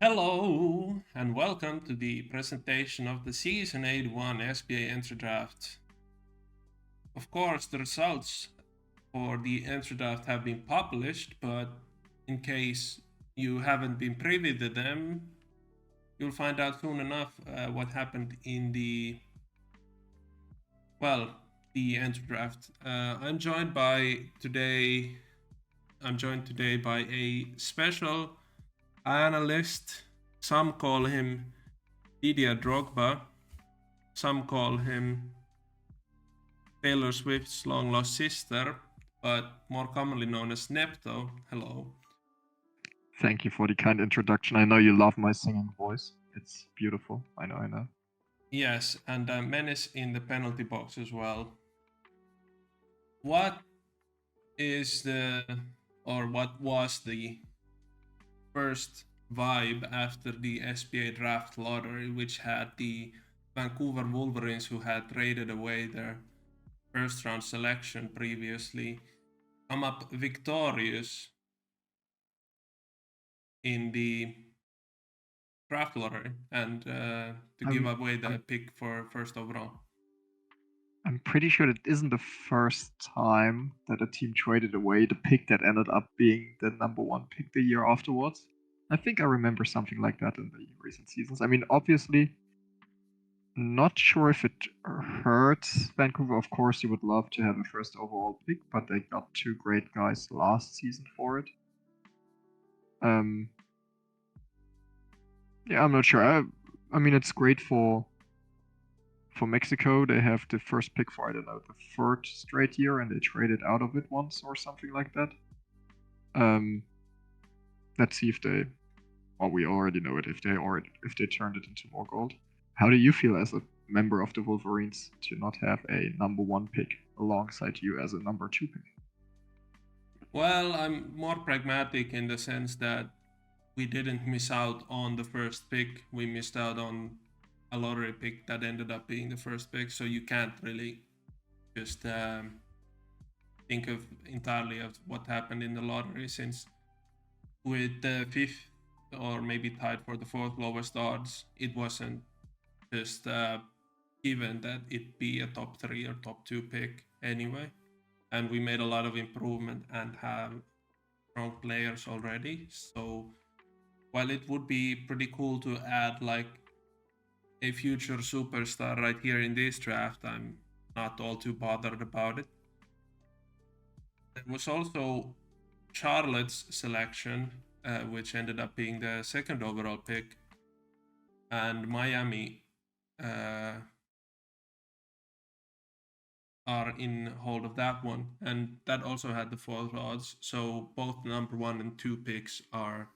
Hello and welcome to the presentation of the Season 81 SBA Entry Draft. Of course, the results for the Entry Draft have been published, but in case you haven't been privy to them, you'll find out soon enough what happened in the Entry Draft. I'm joined today by a special analyst. Some call him Didier Drogba. Some call him Taylor Swift's long lost sister, but more commonly known as Nepto. Hello. Thank you for the kind introduction. I know you love my singing voice. It's beautiful. I know. Yes, and Menace in the penalty box as well. What was the first vibe after the SBA draft lottery, which had the Vancouver Wolverines, who had traded away their first round selection previously, come up victorious in the draft lottery and to give away the pick for first overall? I'm pretty sure it isn't the first time that a team traded away the pick that ended up being the number one pick the year afterwards. I think I remember something like that in the recent seasons. I mean, obviously, not sure if it hurts Vancouver. Of course, you would love to have a first overall pick, but they got two great guys last season for it. Yeah, I'm not sure. I mean, it's great for Mexico. They have the first pick for, I don't know, the third straight year, and they traded out of it once or something like that. Let's see if they, well, we already know it, if they turned it into more gold. How do you feel as a member of the Wolverines to not have a number one pick alongside you as a number two pick? Well, I'm more pragmatic in the sense that we didn't miss out on the first pick. We missed out on a lottery pick that ended up being the first pick. So you can't really just think of entirely of what happened in the lottery, since with the fifth or maybe tied for the fourth lowest odds, it wasn't just given that it be a top 3 or top 2 pick anyway. And we made a lot of improvement and have strong players already. So while it would be pretty cool to add like a future superstar right here in this draft, I'm not all too bothered about it. There was also Charlotte's selection, which ended up being the second overall pick, and Miami are in hold of that one, and that also had the fourth odds. So both number 1 and 2 picks are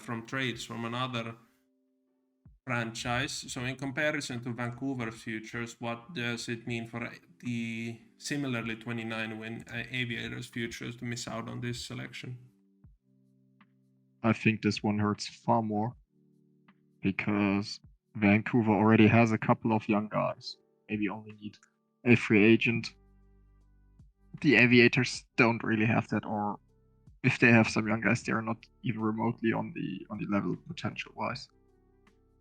from trades from another franchise. So in comparison to Vancouver futures, what does it mean for the similarly 29 win Aviators futures to miss out on this selection? I think this one hurts far more because Vancouver already has a couple of young guys. Maybe only need a free agent. The Aviators don't really have that, or if they have some young guys, they are not even remotely on the level potential wise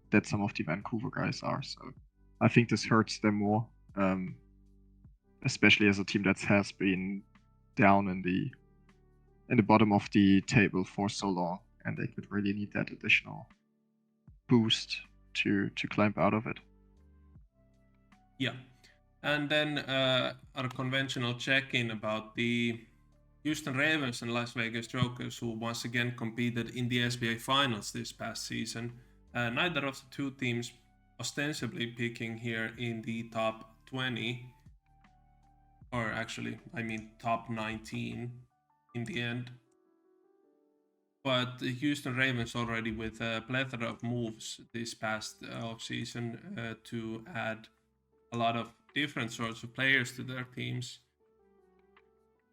that some of the Vancouver guys are. So I think this hurts them more, especially as a team that has been down in the bottom of the table for so long, and they could really need that additional boost to climb out of it. Yeah. And then our conventional check-in about the Houston Ravens and Las Vegas Jokers, who once again competed in the SBA Finals this past season. Neither of the two teams ostensibly picking here in the top 20, or actually, I mean top 19 in the end. But the Houston Ravens already with a plethora of moves this past offseason to add a lot of different sorts of players to their teams.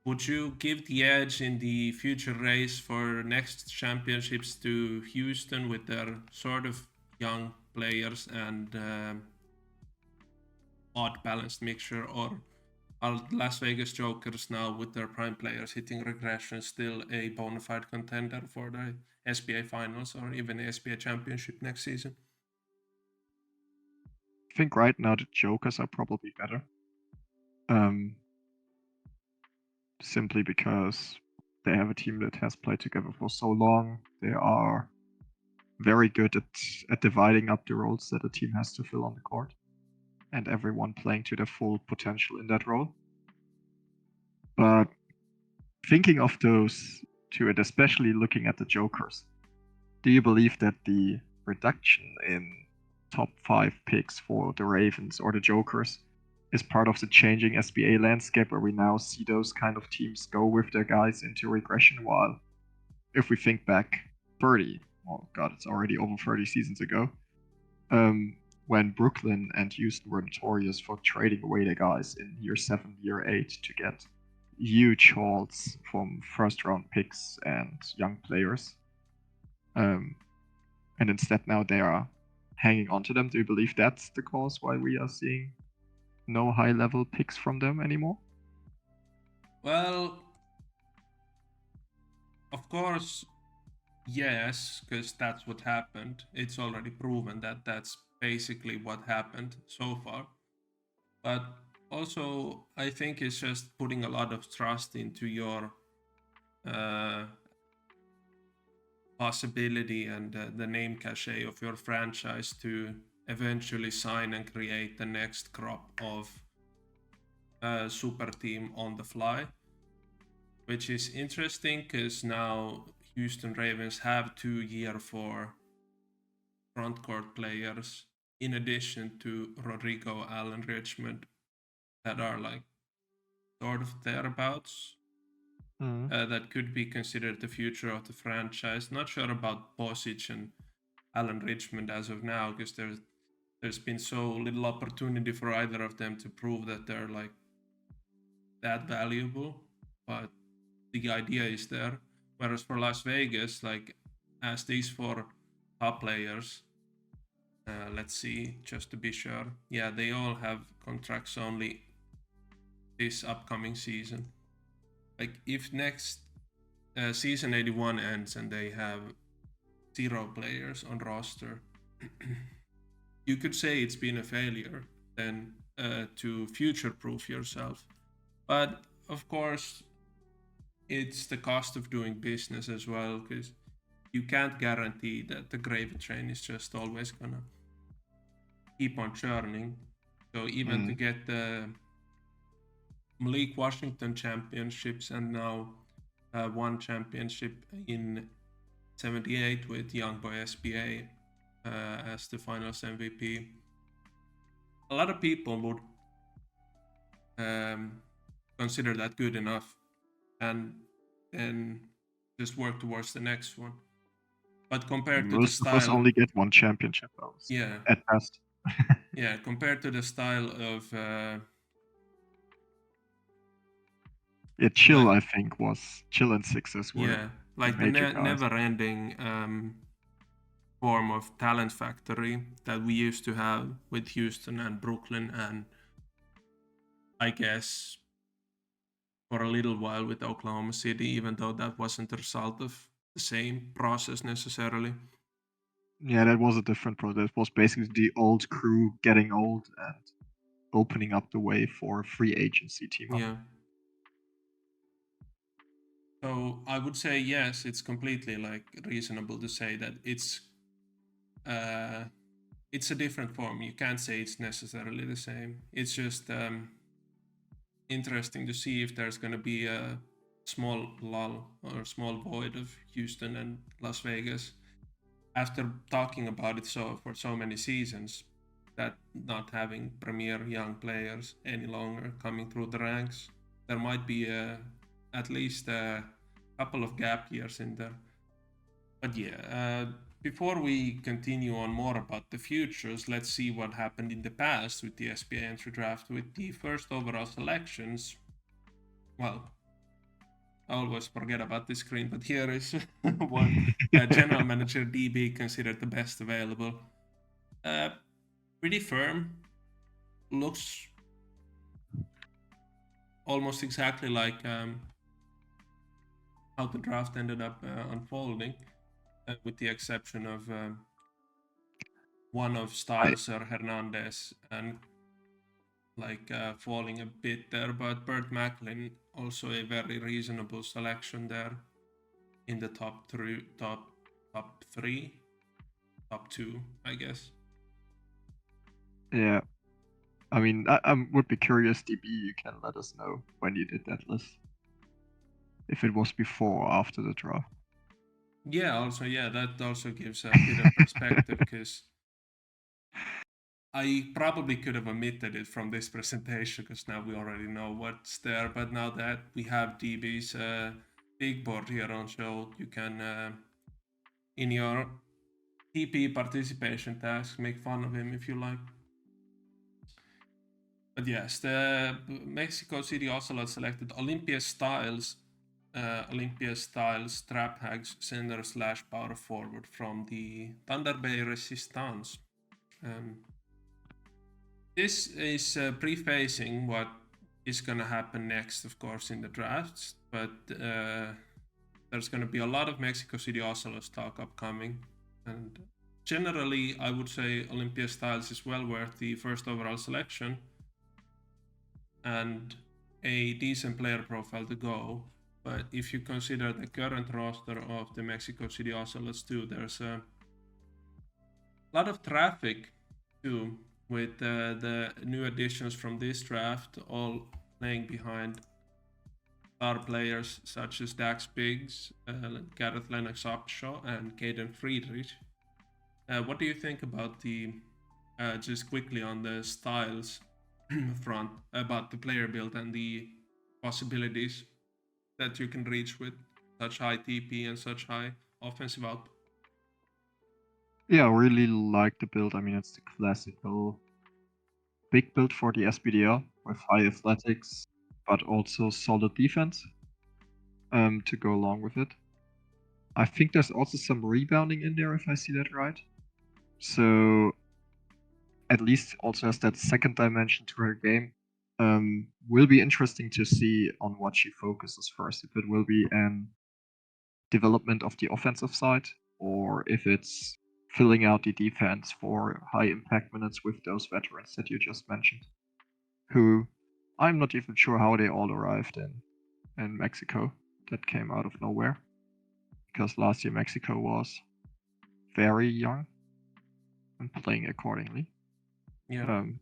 Would you give the edge in the future race for next championships to Houston with their sort of young players and odd balanced mixture, or are Las Vegas Jokers now with their prime players hitting regression still a bona fide contender for the SBA finals or even the SBA championship next season? I think right now the Jokers are probably better. Simply because they have a team that has played together for so long. They are very good at dividing up the roles that a team has to fill on the court, and everyone playing to their full potential in that role. But thinking of those two, and especially looking at the Jokers, do you believe that the reduction in top 5 picks for the Ravens or the Jokers is part of the changing SBA landscape, where we now see those kind of teams go with their guys into regression? While if we think back 30, oh god, it's already over 30 seasons ago, when Brooklyn and Houston were notorious for trading away their guys in year 7, year 8 to get huge hauls from first round picks and young players. And instead now they are hanging on to them. Do you believe that's the cause why we are seeing no high level picks from them anymore? Well, of course, yes, because that's what happened. It's already proven that that's basically what happened so far. But also, I think it's just putting a lot of trust into your possibility and the name cachet of your franchise to eventually sign and create the next crop of super team on the fly, which is interesting because now Houston Ravens have 2 year for front court players in addition to Rodrigo, Allen, Richmond, that are like sort of thereabouts. That could be considered the future of the franchise. Not sure about Bosic and Allen Richmond as of now, because there's been so little opportunity for either of them to prove that they're like that valuable. But the idea is there. Whereas for Las Vegas, like as these 4 top players, let's see, just to be sure. Yeah, they all have contracts only this upcoming season. Like if next season 81 ends and they have 0 players on roster, you could say it's been a failure then to future-proof yourself. But of course, it's the cost of doing business as well, because you can't guarantee that the gravy train is just always gonna keep on churning. So even to get the Malik Washington championships and now one championship in 78 with young boy SBA as the finals MVP, a lot of people would consider that good enough and then just work towards the next one. But compared to the Most of us style, only get one championship, though. yeah, At best. yeah, compared to the style of Yeah, Chill, like, I think, Chill and Sixers were yeah, like the major guys. never-ending form of talent factory that we used to have with Houston and Brooklyn, and I guess for a little while with Oklahoma City, even though that wasn't the result of the same process necessarily. Yeah, that was a different process. It was basically the old crew getting old and opening up the way for a free agency team up. Yeah. So I would say yes, it's completely like reasonable to say that it's a different form. You can't say it's necessarily the same. It's just interesting to see if there's going to be a small lull or a small void of Houston and Las Vegas after talking about it for so many seasons, that not having premier young players any longer coming through the ranks. There might be at least a couple of gap years in there. But yeah, before we continue on more about the futures, let's see what happened in the past with the SBA entry draft. With the first overall selections, well, I always forget about this screen, but here is what general manager DB considered the best available. Pretty firm. Looks almost exactly like how the draft ended up unfolding, with the exception of one of I Styles or Hernandez and like falling a bit there, but Burt Macklin also a very reasonable selection there in the top three, top two, I guess. yeah. I mean, I would be curious, DB. You can let us know when you did that list, if it was before or after the draft. Yeah, also yeah, that also gives a bit of perspective because I probably could have omitted it from this presentation because now we already know what's there. But now that we have DB's big board here on show, you can in your TP participation task make fun of him if you like. But yes, the Mexico City Ocelot selected Olympia Styles trap hags center slash power forward from the Thunder Bay Resistance. Um, this is prefacing what is going to happen next, of course, in the drafts, but there's going to be a lot of Mexico City Ocelots talk upcoming. And generally, I would say Olympia Styles is well worth the first overall selection and a decent player profile to go. But if you consider the current roster of the Mexico City Ocelots too, there's a lot of traffic too, with the new additions from this draft all playing behind star players such as Dax Biggs, Gareth Lennox Upshaw, and Caden Friedrich. What do you think about the just quickly on the styles front about the player build and the possibilities that you can reach with such high TP and such high offensive output? Yeah, I really like the build. I mean, it's the classical big build for the SBDL with high athletics, but also solid defense to go along with it. I think there's also some rebounding in there, if I see that right. So at least also has that second dimension to her game. Will be interesting to see on what she focuses first. If it will be an development of the offensive side, or if it's filling out the defense for high impact minutes with those veterans that you just mentioned, who I'm not even sure how they all arrived in Mexico. That came out of nowhere, because last year Mexico was very young and playing accordingly. Yeah. Um,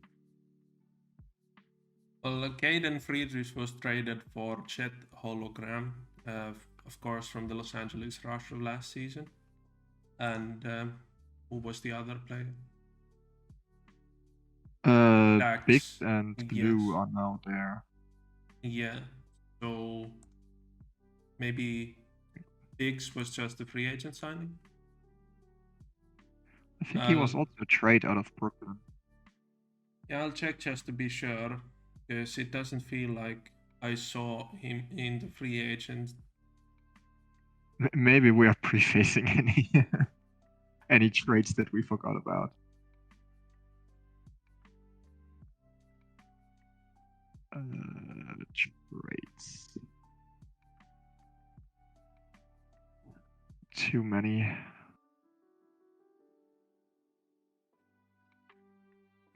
Well, Caden Friedrich was traded for Chet Hologram, of course, from the Los Angeles Rush of last season. And who was the other player? Biggs Dax. and Yes. Glue are now there. Yeah. So maybe Biggs was just a free agent signing? I think he was also a trade out of Brooklyn. Yeah, I'll check just to be sure, because it doesn't feel like I saw him in the free agent. Maybe we are prefacing any trades that we forgot about. Trades. Too many.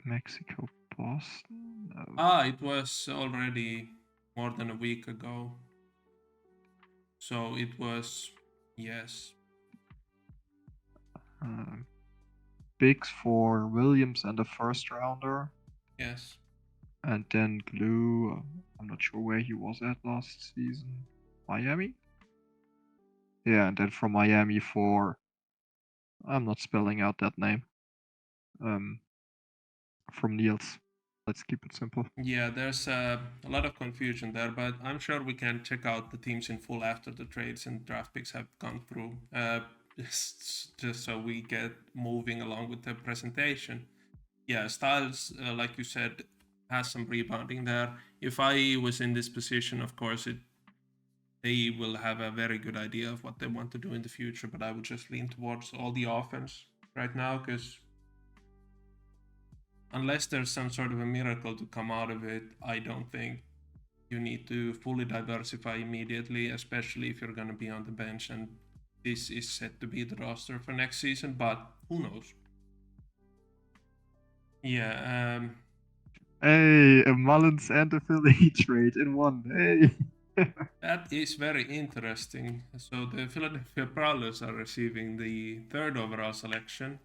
Mexico, Boston? No. It was already more than a week ago. So it was, yes. Biggs for Williams and a first rounder. Yes. And then Glue, I'm not sure where he was at last season. Miami? Yeah, and then from Miami for, I'm not spelling out that name. From Niels. Let's keep it simple. Yeah, there's a lot of confusion there, but I'm sure we can check out the teams in full after the trades and draft picks have gone through, just so we get moving along with the presentation. Yeah, Styles, like you said, has some rebounding there. If I was in this position, of course, they will have a very good idea of what they want to do in the future, but I would just lean towards all the offense right now because unless there's some sort of a miracle to come out of it, I don't think you need to fully diversify immediately, especially if you're going to be on the bench. And this is set to be the roster for next season, but who knows? Yeah. Hey, a Mullins and a Philly trade in one. Hey. That is very interesting. So the Philadelphia Prowlers are receiving the third overall selection.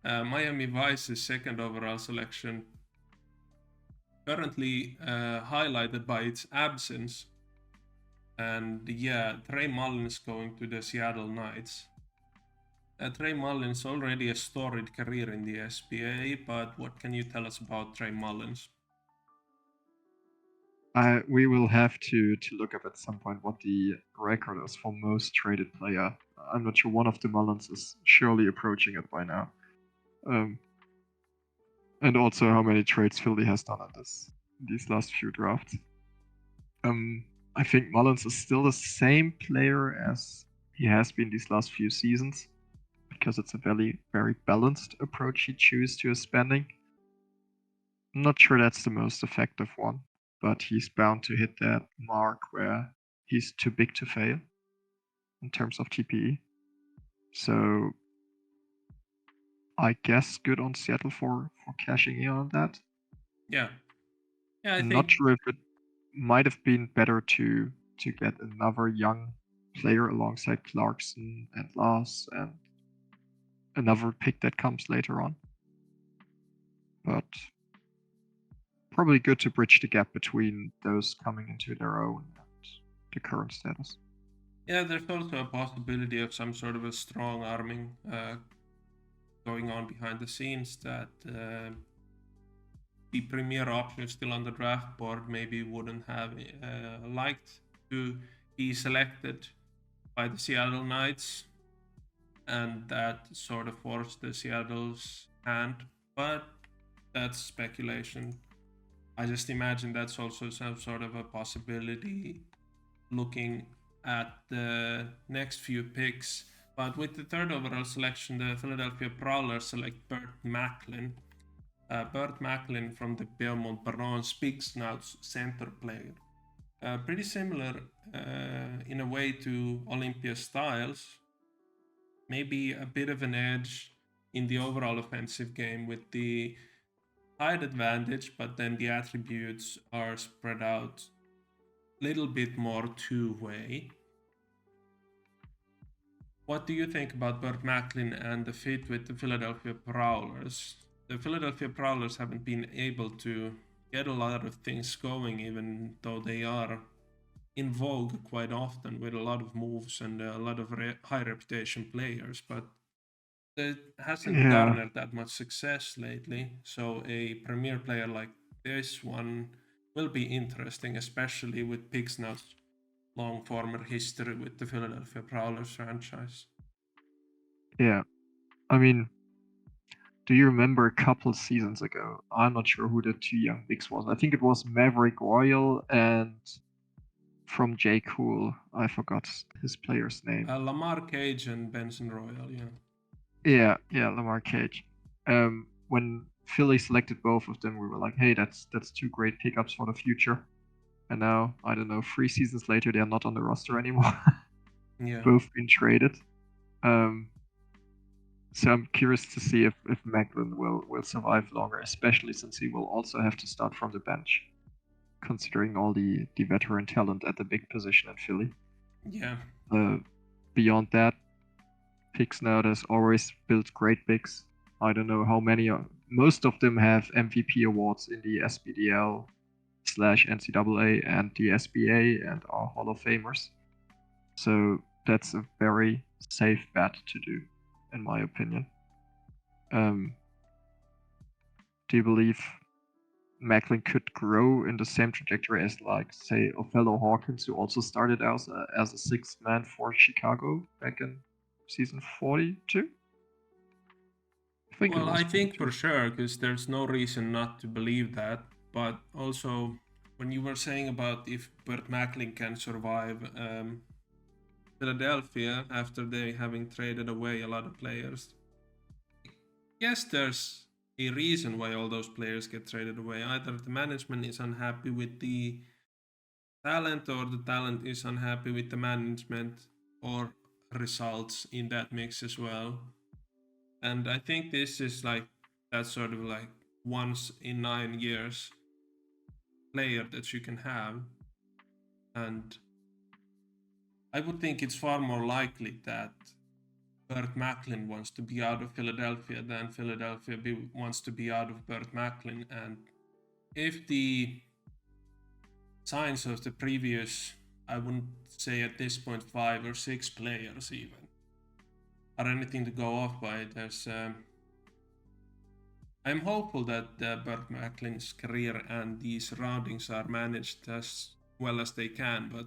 Miami Vice's second overall selection, currently highlighted by its absence. And yeah, Trey Mullins going to the Seattle Knights. Trey Mullins already a storied career in the SBA, but what can you tell us about Trey Mullins? We will have to look up at some point what the record is for most traded player. I'm not sure. One of the Mullins is surely approaching it by now. And also how many trades Philly has done in these last few drafts. I think Mullins is still the same player as he has been these last few seasons, because it's a very, very balanced approach he chooses to his spending. I'm not sure that's the most effective one, but he's bound to hit that mark where he's too big to fail in terms of TPE. So I guess good on Seattle for cashing in on that. Yeah. Yeah, I I'm think. not sure if it might have been better to get another young player alongside Clarkson and Lars and another pick that comes later on. But probably good to bridge the gap between those coming into their own and the current status. Yeah, there's also a possibility of some sort of a strong arming going on behind the scenes that the premier option still on the draft board maybe wouldn't have liked to be selected by the Seattle Knights, and that sort of forced the Seattle's hand. But that's speculation. I just imagine that's also some sort of a possibility looking at the next few picks. But with the third overall selection, the Philadelphia Prowlers select Burt Macklin. Burt Macklin from the Beaumont Barons Big Snouts center player. Pretty similar in a way to Olympia Styles. Maybe a bit of an edge in the overall offensive game with the height advantage, but then the attributes are spread out a little bit more two-way. What do you think about Burt Macklin and the fit with the Philadelphia Prowlers? The Philadelphia Prowlers haven't been able to get a lot of things going, even though they are in vogue quite often with a lot of moves and a lot of high reputation players, but it hasn't garnered that much success lately. So a premier player like this one will be interesting, especially with Pixnut's long former history with the Philadelphia Prowlers franchise. Yeah, I mean, do you remember a couple seasons ago? I'm not sure who the two young bigs was. I think it was Maverick Royal and from J. Cool. I forgot his player's name. Lamar Cage and Benson Royal, Yeah, Lamar Cage. When Philly selected both of them, we were like, hey, that's two great pickups for the future. And now, I don't know, 3 seasons later, they're not on the roster anymore. Yeah. Both been traded. So I'm curious to see if Macklin will survive longer, especially since he will also have to start from the bench, considering all the veteran talent at the big position in Philly. Yeah. Beyond that, picks now has always built great picks. I don't know how many. Most of them have MVP awards in the SBDL/NCAA and the SBA and are Hall of Famers. So that's a very safe bet to do, in my opinion. Do you believe Macklin could grow in the same trajectory as, like, say, Othello Hawkins, who also started as a sixth man for Chicago back in season 42? I think for sure, because there's no reason not to believe that. But also, when you were saying about if Burt Macklin can survive Philadelphia after they having traded away a lot of players, yes, there's a reason why all those players get traded away. Either the management is unhappy with the talent, or the talent is unhappy with the management or results in that mix as well. And I think this is like that sort of like once in 9 years player that you can have. And I would think it's far more likely that Burt Macklin wants to be out of Philadelphia than Philadelphia wants to be out of Burt Macklin. And if the signs of the previous, I wouldn't say at this point 5 or 6 players even, are anything to go off by, I'm hopeful that Burt Macklin's career and the surroundings are managed as well as they can, but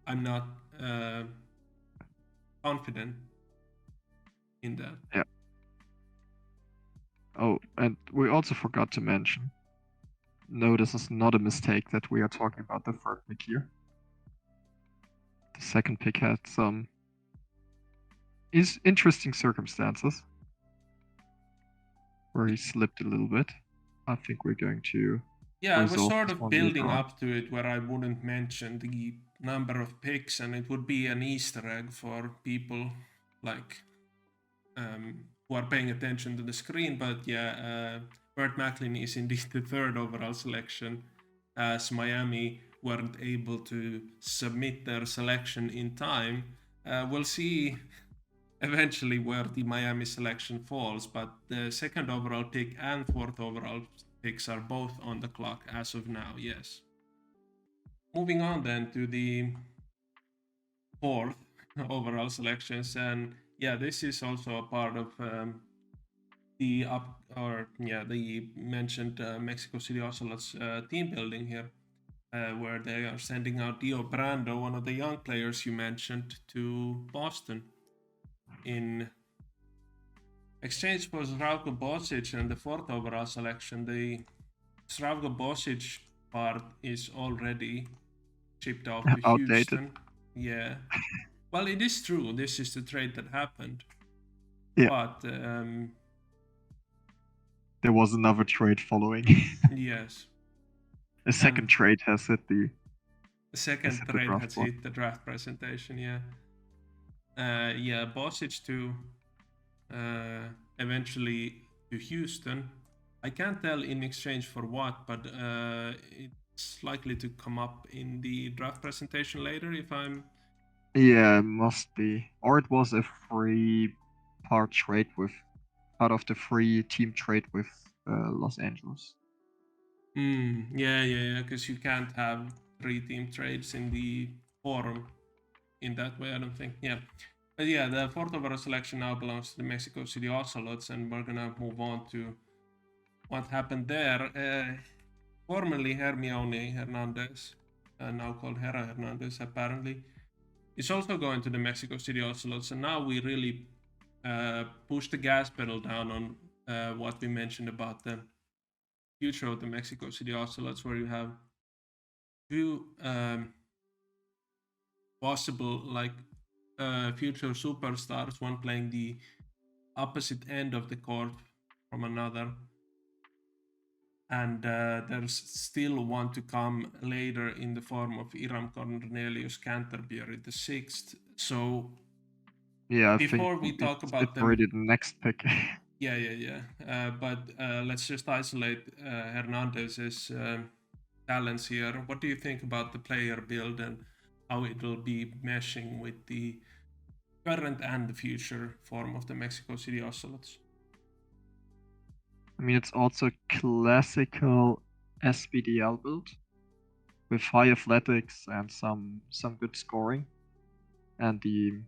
I'm not confident in that. Yeah. Oh, and we also forgot to mention. No, this is not a mistake that we are talking about the third pick here. The second pick had some interesting circumstances where he slipped a little bit. I think we're going to. Yeah, I was resolve sort this of one building later on. up to it where I wouldn't mention the number of picks, and it would be an Easter egg for people like who are paying attention to the screen. But yeah, Burt Macklin is indeed the third overall selection, as Miami weren't able to submit their selection in time. We'll see eventually where the Miami selection falls, but the second overall pick and fourth overall picks are both on the clock as of now, yes. Moving on then to the fourth overall selections, and yeah, this is also a part of the mentioned Mexico City Ocelots team building here, where they are sending out Dio Brando, one of the young players you mentioned, to Boston in exchange for Zdravko Bosic and the fourth overall selection. The Zdravko Bosic part is already shipped off to Outdated. Houston. Yeah. Well, it is true. This is the trade that happened. Yeah. But there was another trade following. Yes. A second trade has hit the. The second trade has hit the draft presentation. Yeah. Yeah, Bosic to eventually to Houston. I can't tell in exchange for what, but it's likely to come up in the draft presentation later if I'm. Yeah, it must be. Or it was a free part trade with part of the free team trade with Los Angeles. Yeah, because you can't have 3 team trades in the forum in that way, I don't think. Yeah. But yeah, the fourth overall selection now belongs to the Mexico City Ocelots, and we're gonna move on to what happened there. Formerly Hermione Hernandez, now called Hera Hernandez, apparently, is also going to the Mexico City Ocelots, and now we really push the gas pedal down on what we mentioned about the future of the Mexico City Ocelots, where you have 2 possible future superstars, one playing the opposite end of the court from another, and there's still one to come later in the form of Iram Cornelius Canterbury the sixth. So yeah, before we talk about them, already the next pick. yeah. But let's just isolate Hernandez's talents here. What do you think about the player build and how it will be meshing with the current and the future form of the Mexico City Ocelots? I mean, it's also classical SBDL build with high athletics and some good scoring, and the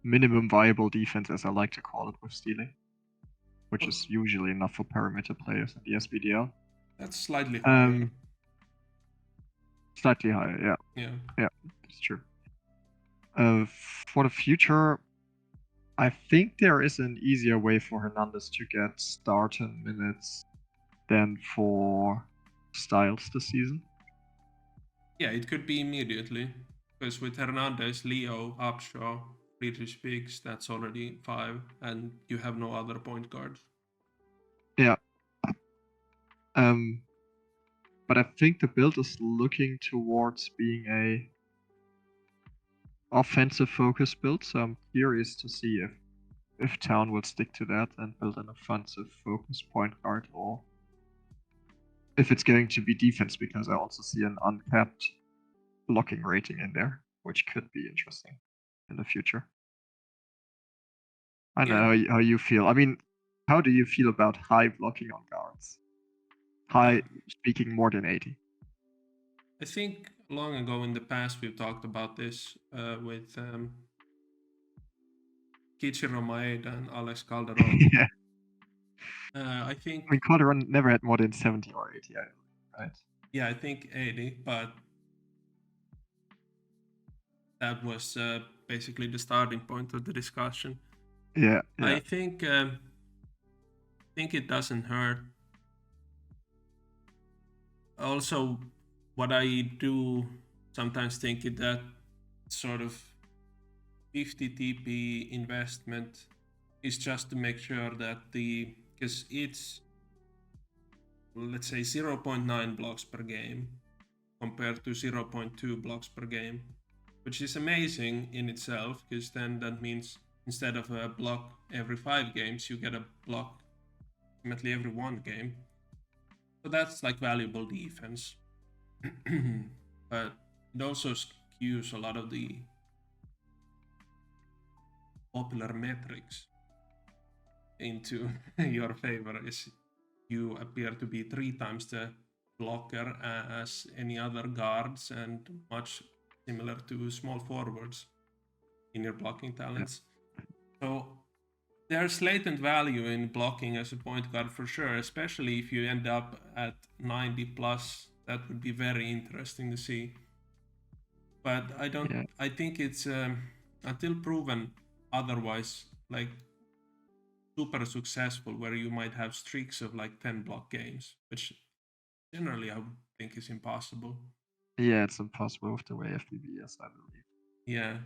minimum viable defense, as I like to call it, with stealing, which is usually enough for perimeter players in the SBDL. That's slightly higher. Slightly higher, yeah. Yeah, that's true. For the future, I think there is an easier way for Hernandez to get starting minutes than for Styles this season. Yeah, it could be immediately, because with Hernandez, Leo, Upshaw, Friedrich Biggs, that's already 5, and you have no other point guards. Yeah. But I think the build is looking towards being a offensive focused build, so I'm curious to see if Town will stick to that and build an offensive focus point guard, or if it's going to be defense, because I also see an uncapped blocking rating in there, which could be interesting in the future. I know how you feel. I mean, how do you feel about high blocking on guards? High, speaking more than 80. I think long ago in the past we've talked about this with Kichiro Maeda and Alex Calderon. Yeah. I think. I mean, Calderon never had more than 70 or 80, right? Yeah, I think 80, but that was basically the starting point of the discussion. Yeah. I think it doesn't hurt. Also, what I do sometimes think is that sort of 50 TP investment is just to make sure that because it's, let's say, 0.9 blocks per game compared to 0.2 blocks per game, which is amazing in itself, because then that means instead of a block every 5 games, you get a block ultimately every 1 game. So that's like valuable defense. But it also skews a lot of the popular metrics into your favor, as you appear to be 3 times the blocker as any other guards and much similar to small forwards in your blocking talents. So there's latent value in blocking as a point guard for sure, especially if you end up at 90 plus. That would be very interesting to see. But I think it's until proven otherwise, like super successful, where you might have streaks of like 10 block games, which generally I would think is impossible. Yeah, it's impossible with the way FBB is, I believe. Yeah.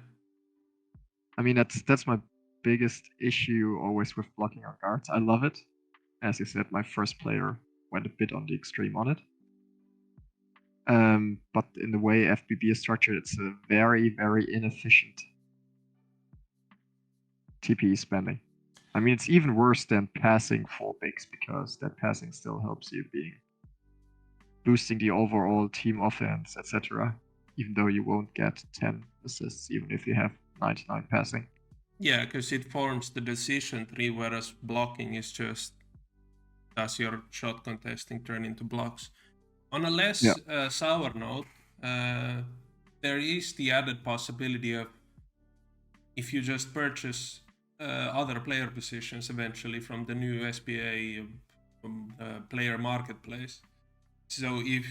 I mean, that's my biggest issue always with blocking on guards. I love it. As you said, my first player went a bit on the extreme on it. But in the way FBB is structured, it's a very, very inefficient TPE spending. I mean, it's even worse than passing 4 bigs, because that passing still helps you boosting the overall team offense, etc. Even though you won't get 10 assists, even if you have 99 passing. Yeah, because it forms the decision tree, whereas blocking is just, does your shot contesting turn into blocks? On a less sour note, there is the added possibility of, if you just purchase other player positions eventually from the new SBA player marketplace. So if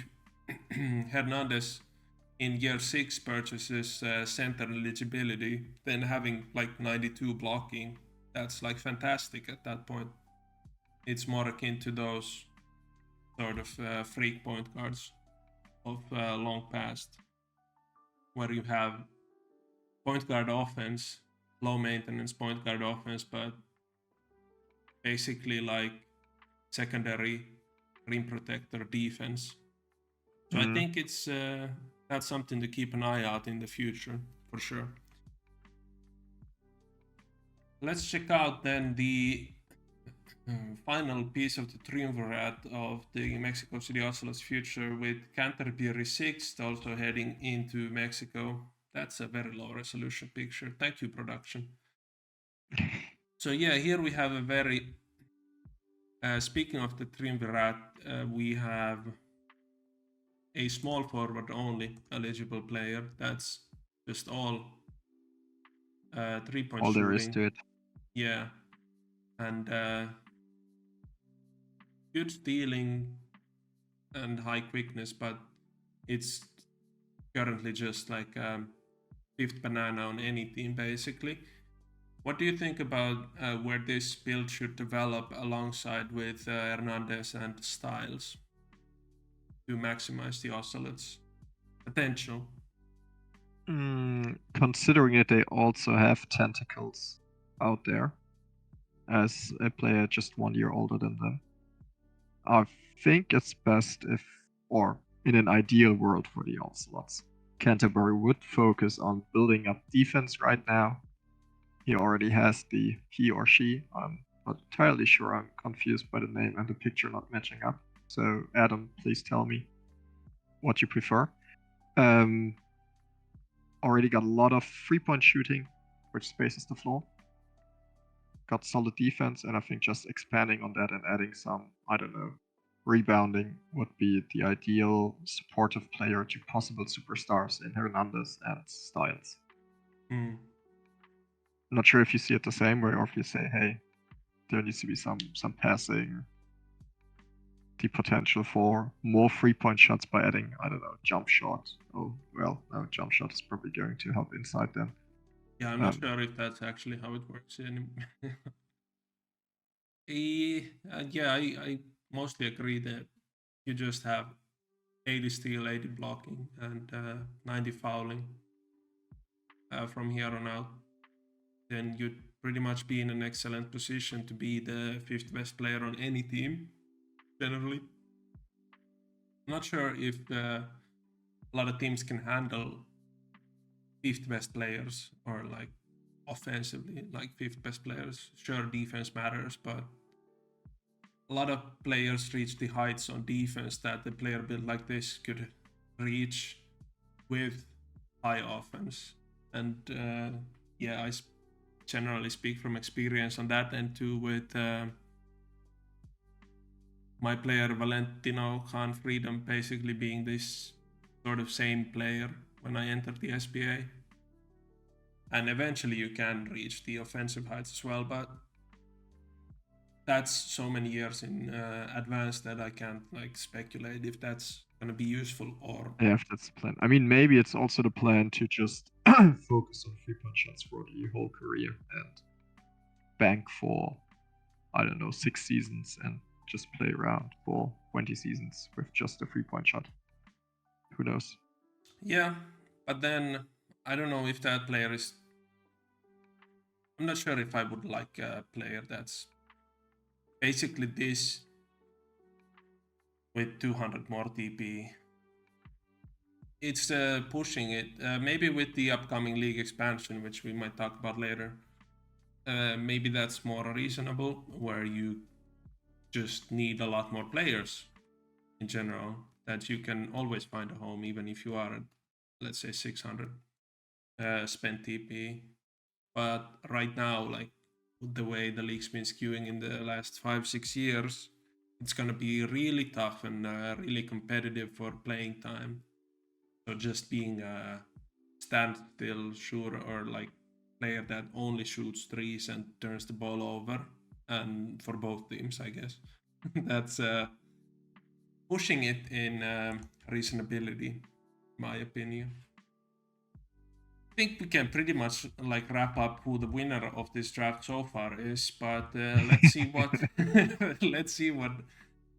Hernandez in year 6 purchases center eligibility, then having like 92 blocking, that's like fantastic at that point. It's more akin to those sort of freak point guards of long past, where you have point guard offense, low maintenance point guard offense, but basically like secondary rim protector defense. So I think it's that's something to keep an eye out in the future for sure. Let's check out then the final piece of the triumvirate of the Mexico City Ocelots future, with Canterbury 6th also heading into Mexico. That's a very low resolution picture. Thank you, production. So yeah, here we have a very, speaking of the triumvirate, we have a small forward only eligible player. That's just all 3-point all shooting. There is to it. Yeah, and good stealing and high quickness, but it's currently just like fifth banana on any team basically. What do you think about where this build should develop alongside with Hernandez and Styles to maximize the Ocelots' potential? Considering that they also have Tentacles out there as a player just 1 year older than them, I think it's best if or in an ideal world for the Ocelots, Canterbury would focus on building up defense right now. He already has he or she, I'm not entirely sure, I'm confused by the name and the picture not matching up. So Adam, please tell me what you prefer. Already got a lot of 3-point shooting, which spaces the floor. Got solid defense, and I think just expanding on that and adding some, I don't know, rebounding would be the ideal supportive player to possible superstars in Hernandez and Styles. Hmm. I'm not sure if you see it the same way or if you say, hey, there needs to be some passing, the potential for more 3-point shots by adding, I don't know, jump shot. Oh, well, no, jump shot is probably going to help inside then. Yeah, I'm not sure if that's actually how it works anymore. Yeah, I mostly agree that you just have 80 steal, 80 blocking, and 90 fouling from here on out. Then you'd pretty much be in an excellent position to be the fifth best player on any team, generally. I'm not sure if a lot of teams can handle fifth best players or like offensively, like fifth best players. Sure, defense matters, but a lot of players reach the heights on defense that the player built like this could reach with high offense. And yeah, I generally speak from experience on that end too, with my player Valentino Khan Freedom basically being this sort of same player when I entered the SBA. And eventually you can reach the offensive heights as well, but that's so many years in advance that I can't like speculate if that's going to be useful or. Yeah, if that's the plan. I mean, maybe it's also the plan to just focus on 3-point shots for the whole career and bank for, I don't know, 6 seasons and just play around for 20 seasons with just a 3-point shot. Who knows? Yeah, but then I don't know if that player is. I'm not sure if I would like a player that's basically this with 200 more TP. It's pushing it. Maybe with the upcoming league expansion, which we might talk about later, maybe that's more reasonable, where you just need a lot more players in general, that you can always find a home, even if you are at, let's say, 600 spent TP. But right now, like the way the league's been skewing in the last 5-6 years, it's gonna be really tough and really competitive for playing time. So just being a standstill shooter or like player that only shoots threes and turns the ball over, and for both teams, I guess that's pushing it in reasonability, my opinion. I think we can pretty much like wrap up who the winner of this draft so far is, but let's see what let's see what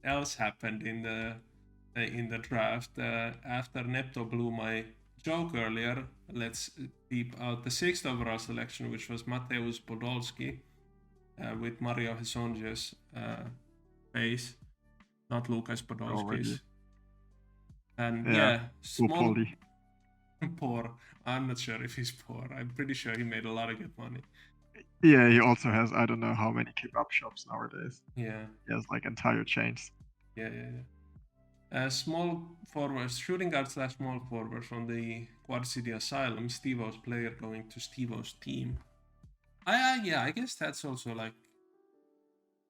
else happened in the draft. After Nepto blew my joke earlier, let's peep out the 6th overall selection, which was Mateusz Podolski with Mario Hesonje's face, not Lucas Podolski's. And yeah, small. Poor. I'm not sure if he's poor. I'm pretty sure he made a lot of good money. Yeah, he also has, I don't know how many kebab shops nowadays. Yeah. He has like entire chains. Yeah. Small forwards, shooting guard / small forward from the Quad City Asylum, Steve-O's player going to Steve-O's team. Yeah, I guess that's also like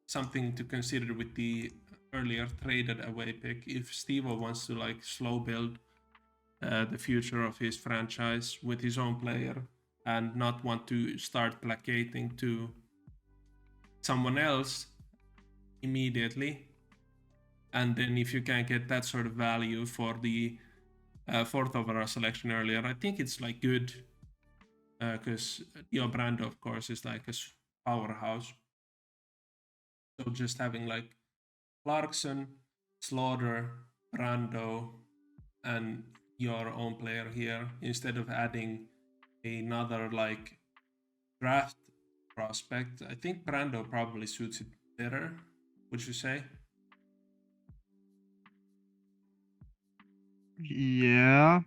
something to consider with the earlier traded away pick. If Steve-O wants to like slow build the future of his franchise with his own player and not want to start placating to someone else immediately. And then if you can get that sort of value for the 4th overall selection earlier, I think it's like good, because Dio Brando, of course, is like a powerhouse. So just having like Clarkson, Slaughter, Brando, and your own player here, instead of adding another like draft prospect. I think Brando probably suits it better, would you say? Yeah.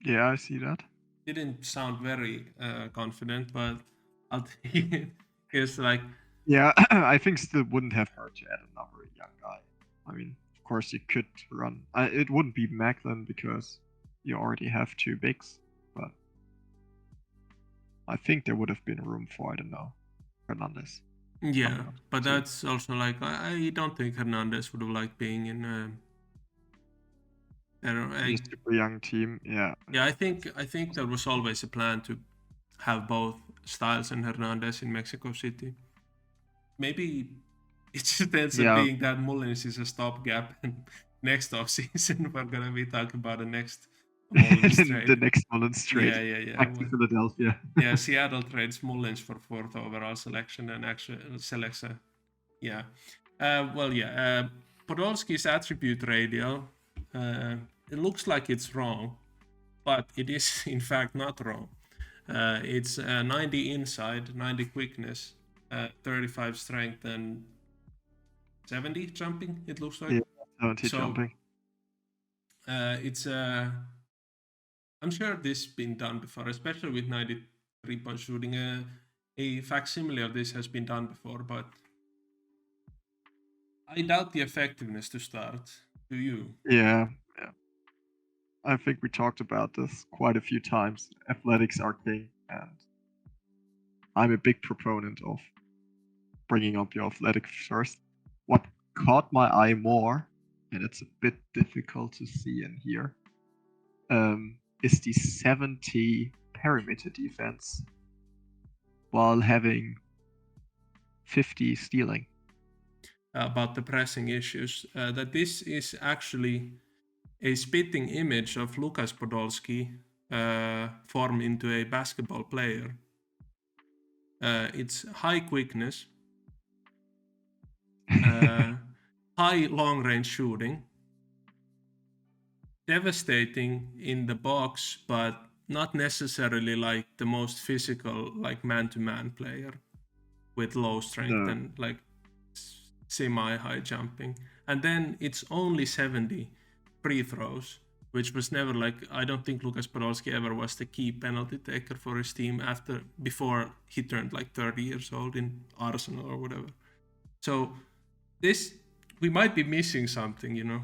Yeah, I see that. Didn't sound very confident, but I'll take it. It's like, Yeah, I think still wouldn't have hurt to add another young guy. I mean, of course you could run. It wouldn't be Macklin because you already have two bigs, but I think there would have been room for, I don't know, Hernandez. yeah, coming up but too. that's also like, I don't think Hernandez would have liked being in. A super young team, yeah. Yeah, I think there was always a plan to have both Styles and Hernandez in Mexico City. Maybe it just ends up Yeah, being that Mullins is a stopgap, and next off season we're gonna be talking about the next Mullins trade. the next Mullins trade. Yeah. Back to Philadelphia. Yeah, Seattle trades Mullins for 4th overall selection and actually selects a. Yeah. Podolski's attribute radial. It looks like it's wrong, but it is in fact not wrong. It's 90 inside, 90 quickness, 35 strength, and 70 jumping. It looks like. Yeah, 70 So, jumping. It's I'm sure this has been done before, especially with 93-point shooting. A facsimile of this has been done before, but I doubt the effectiveness to start. Do you? Yeah. I think we talked about this quite a few times. Athletics are king, and I'm a big proponent of bringing up your athletic first. What caught my eye more, and it's a bit difficult to see in here, is the 70 perimeter defense while having 50 stealing. About the pressing issues, that this is actually a spitting image of Lukas Podolski formed into a basketball player. It's high quickness, high long range shooting, devastating in the box, but not necessarily like the most physical, like man-to-man player with low strength and like semi-high jumping. And then it's only 70 free throws, which was never like, I don't think Lukas Podolski ever was the key penalty taker for his team before he turned like 30 years old in Arsenal or whatever. So this, we might be missing something, you know.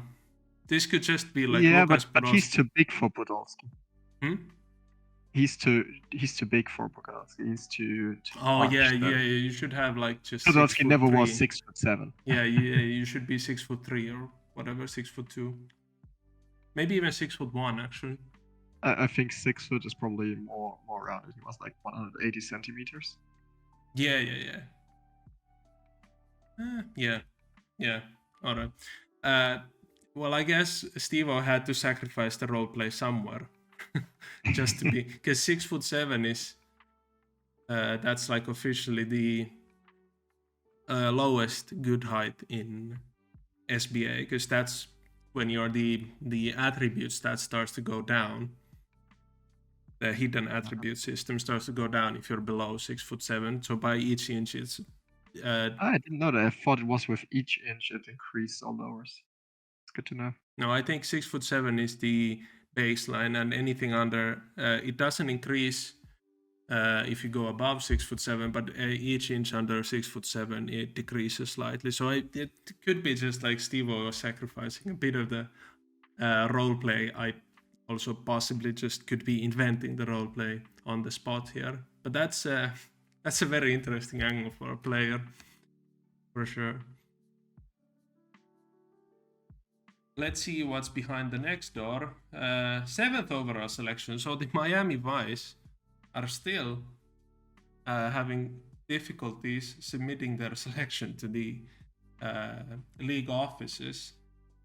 This could just be like Lukas but he's too big for Podolski. He's too big for Podolski. He's too oh yeah, you should have like just Podolski never was 6'7". Yeah, you should be 6'3" or whatever, 6'2". Maybe even 6'1" actually. I think 6 foot is probably more rounded. He was like 180 centimeters. Yeah. Yeah. All right. Well, I guess Steve-O had to sacrifice the role play somewhere, just to be, because 6'7" is that's like officially the lowest good height in SBA, because that's when you're the attribute stat starts to go down. The hidden attribute system starts to go down if you're below 6'7". So by each inch, it's. I didn't know that. I thought it was with each inch it increased or lowers. It's good to know. No, I think 6'7" is the baseline, and anything under it doesn't increase if you go above 6'7", but each inch under 6'7" it decreases slightly. So it could be just like Steve-O was sacrificing a bit of the role play. I also possibly just could be inventing the role play on the spot here, but that's a very interesting angle for a player, for sure. Let's see what's behind the next door. 7th overall selection. So the Miami Vice are still having difficulties submitting their selection to the league offices,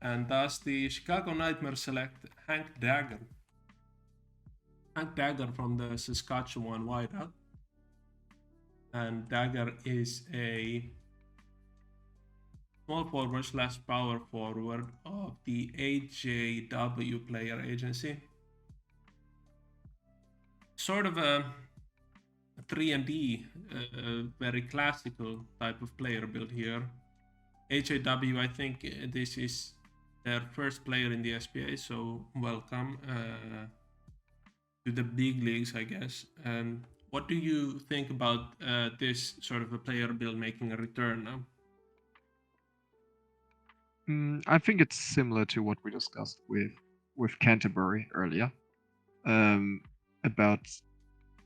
and thus the Chicago Nightmare select Hank Dagger. Hank Dagger from the Saskatchewan wideout, and Dagger is a small forward / power forward of the AJW player agency. Sort of a 3&D, very classical type of player build here. AJW, I think this is their first player in the SBA, so welcome to the big leagues, I guess. And what do you think about this sort of a player build making a return now? I think it's similar to what we discussed with Canterbury earlier. About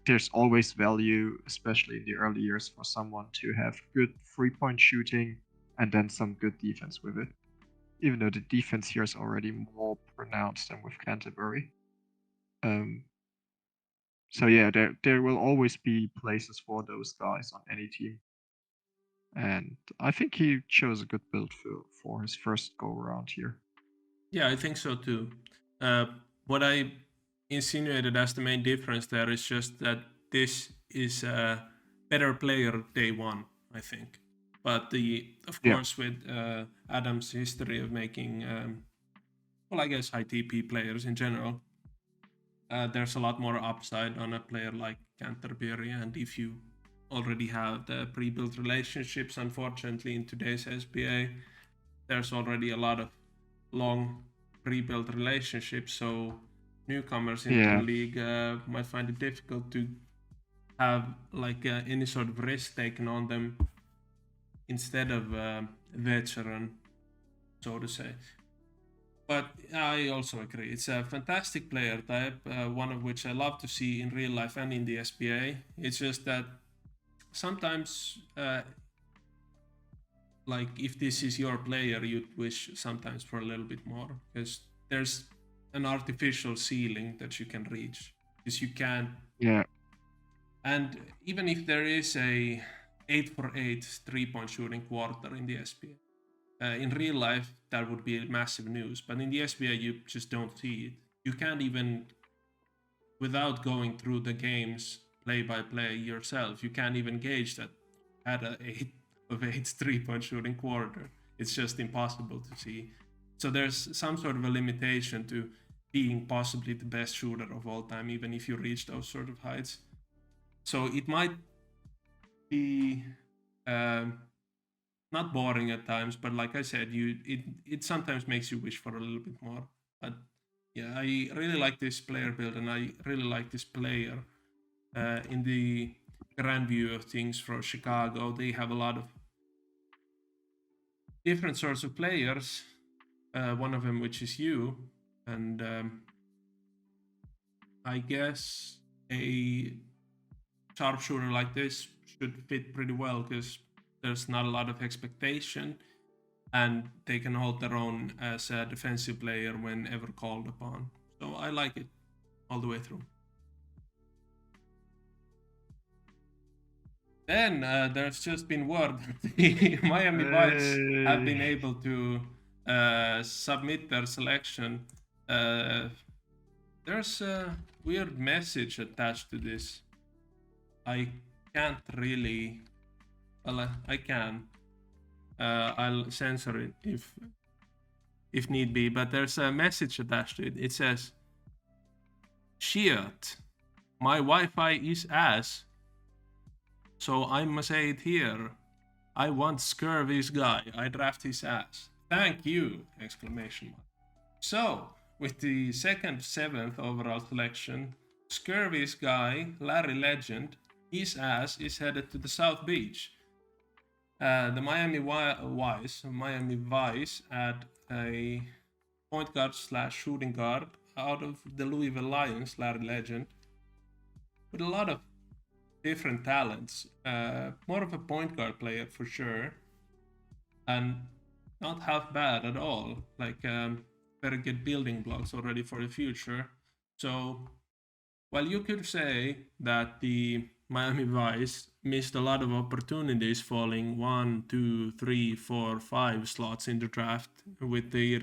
there's always value, especially in the early years, for someone to have good 3-point shooting and then some good defense with it. Even though the defense here is already more pronounced than with Canterbury. So yeah, there will always be places for those guys on any team. And I think he chose a good build for his first go around here. Yeah, I think so too. What I insinuated as the main difference there is just that this is a better player day one, I think. But of Yeah, course, with Adam's history of making, well, I guess high TP players in general, there's a lot more upside on a player like Canterbury. And if you already have the pre-built relationships, unfortunately, in today's SBA, there's already a lot of long pre-built relationships. So newcomers into the yeah, league might find it difficult to have like any sort of risk taken on them instead of veteran, so to say. But I also agree. It's a fantastic player type, one of which I love to see in real life and in the SBA. It's just that sometimes, like if this is your player, you'd wish sometimes for a little bit more because there's an artificial ceiling that you can reach because you can't. yeah, And even if there is a 8 for 8 3-point shooting quarter in the SBA, in real life, that would be massive news. But in the SBA, you just don't see it. You can't even, without going through the games play by play yourself, you can't even gauge that at a 8 of 8 3-point shooting quarter. It's just impossible to see. So there's some sort of a limitation to being possibly the best shooter of all time, even if you reach those sort of heights. So it might be um, not boring at times, but like I said, it sometimes makes you wish for a little bit more. But yeah, I really like this player build, and I really like this player. In the grand view of things for Chicago, they have a lot of different sorts of players. One of them, which is you, and I guess a sharpshooter like this should fit pretty well because there's not a lot of expectation and they can hold their own as a defensive player whenever called upon. So I like it all the way through. Then there's just been word that the Miami Vice have been Hey. able to submit their selection. There's a weird message attached to this. I can't really. Well, I can. I'll censor it if need be. But there's a message attached to it. It says, "Shit, my Wi-Fi is ass, so I'ma say it here. I want Scurvy's guy. I draft his ass. Thank you!" Exclamation mark. So, with the second seventh overall selection, Scurvy's guy, Larry Legend, his ass is headed to the South Beach. The Miami Vice at a point guard slash shooting guard out of the Louisville Lions, Larry Legend, with a lot of different talents. More of a point guard player for sure, and not half bad at all. Like very good building blocks already for the future. So while you could say that the Miami Vice missed a lot of opportunities, falling 1, 2, 3, 4, 5 slots in the draft with their,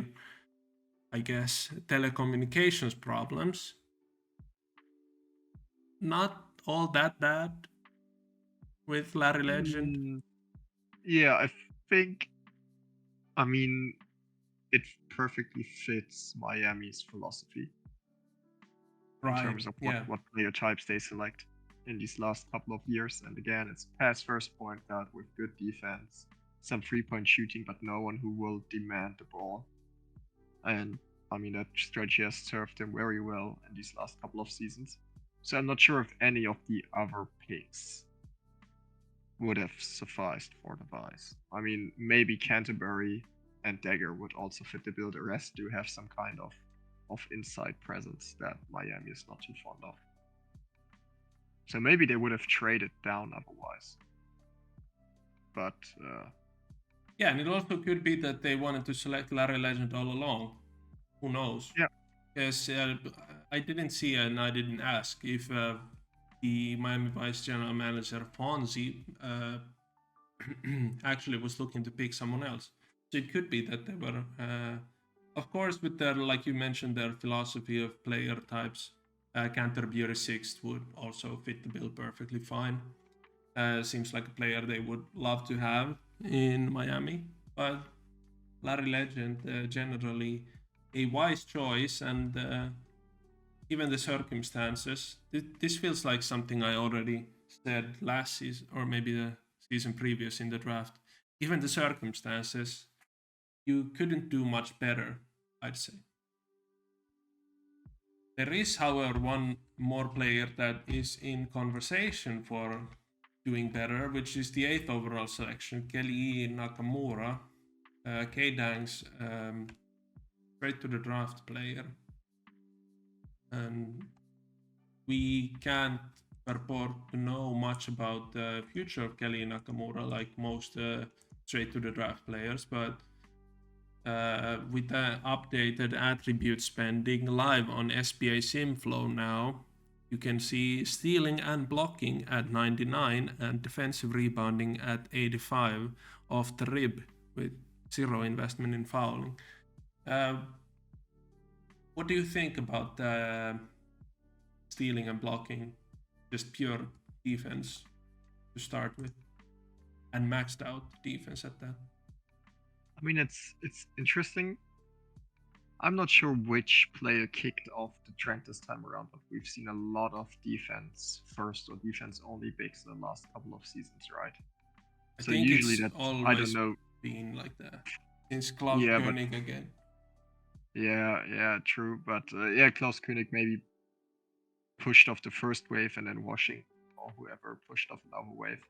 I guess, telecommunications problems, not all that bad with Larry Legend. Yeah, I think, I mean, it perfectly fits Miami's philosophy in Right, terms of yeah. what player types they select in these last couple of years. And again, it's pass first point guard with good defense, some 3-point shooting, but no one who will demand the ball. And I mean, that strategy has served him very well in these last couple of seasons. So I'm not sure if any of the other picks would have sufficed for the Vice. I mean, maybe Canterbury and Dagger would also fit the bill. The rest do have some kind of inside presence that Miami is not too fond of. So maybe they would have traded down otherwise. But Yeah, and it also could be that they wanted to select Larry Legend all along. Who knows? yeah, Because I didn't see and I didn't ask if the Miami Vice General Manager Fonzie actually was looking to pick someone else. So it could be that they were, of course, with their, like you mentioned, their philosophy of player types. Canterbury sixth would also fit the bill perfectly fine. Seems like a player they would love to have in Miami, but Larry Legend generally a wise choice, and given the circumstances, this feels like something I already said last season or maybe the season previous in the draft. Given the circumstances, you couldn't do much better, I'd say. There is, however, one more player that is in conversation for doing better, which is the 8th overall selection, Kelly Nakamura, K-Dang's straight to the draft player. And we can't purport to know much about the future of Kelly Nakamura like most straight to the draft players, but with the updated attribute spending live on SBA SimFlow now, you can see stealing and blocking at 99 and defensive rebounding at 85 off the rib with zero investment in fouling. What do you think about stealing and blocking? Just pure defense to start with, and maxed out defense at that. I mean, it's interesting. I'm not sure which player kicked off the trend this time around, but we've seen a lot of defense first or defense only picks in the last couple of seasons, right? I So think usually it's that always I don't know. been like that since Klaus Yeah, but Koenig again. yeah, true. But yeah, Klaus Koenig maybe pushed off the first wave and then Washington or whoever pushed off another wave.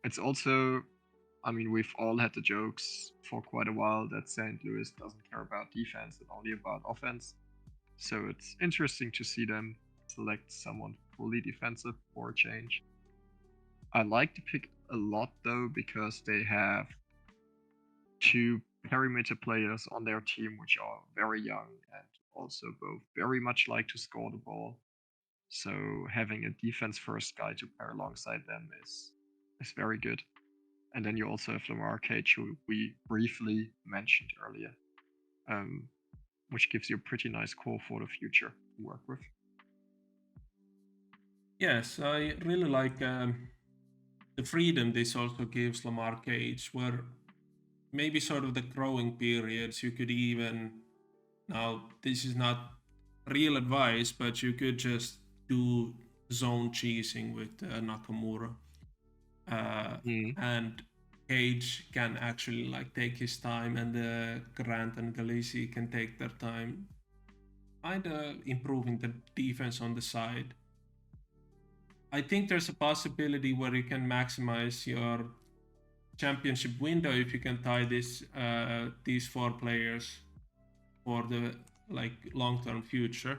It's also, I mean, we've all had the jokes for quite a while that St. Louis doesn't care about defense and only about offense. So it's interesting to see them select someone fully defensive for a change. I like the pick a lot though because they have two perimeter players on their team which are very young and also both very much like to score the ball. So having a defense first guy to pair alongside them is very good. And then you also have Lamar Cage, who we briefly mentioned earlier, which gives you a pretty nice core for the future to work with. Yes, I really like the freedom this also gives Lamar Cage, where maybe sort of the growing periods you could even, now this is not real advice, but you could just do zone cheesing with Nakamura, and Cage can actually like take his time, and Grant and Galisi can take their time, kind of improving the defense on the side. I think there's a possibility where you can maximize your championship window if you can tie these four players for the like long-term future.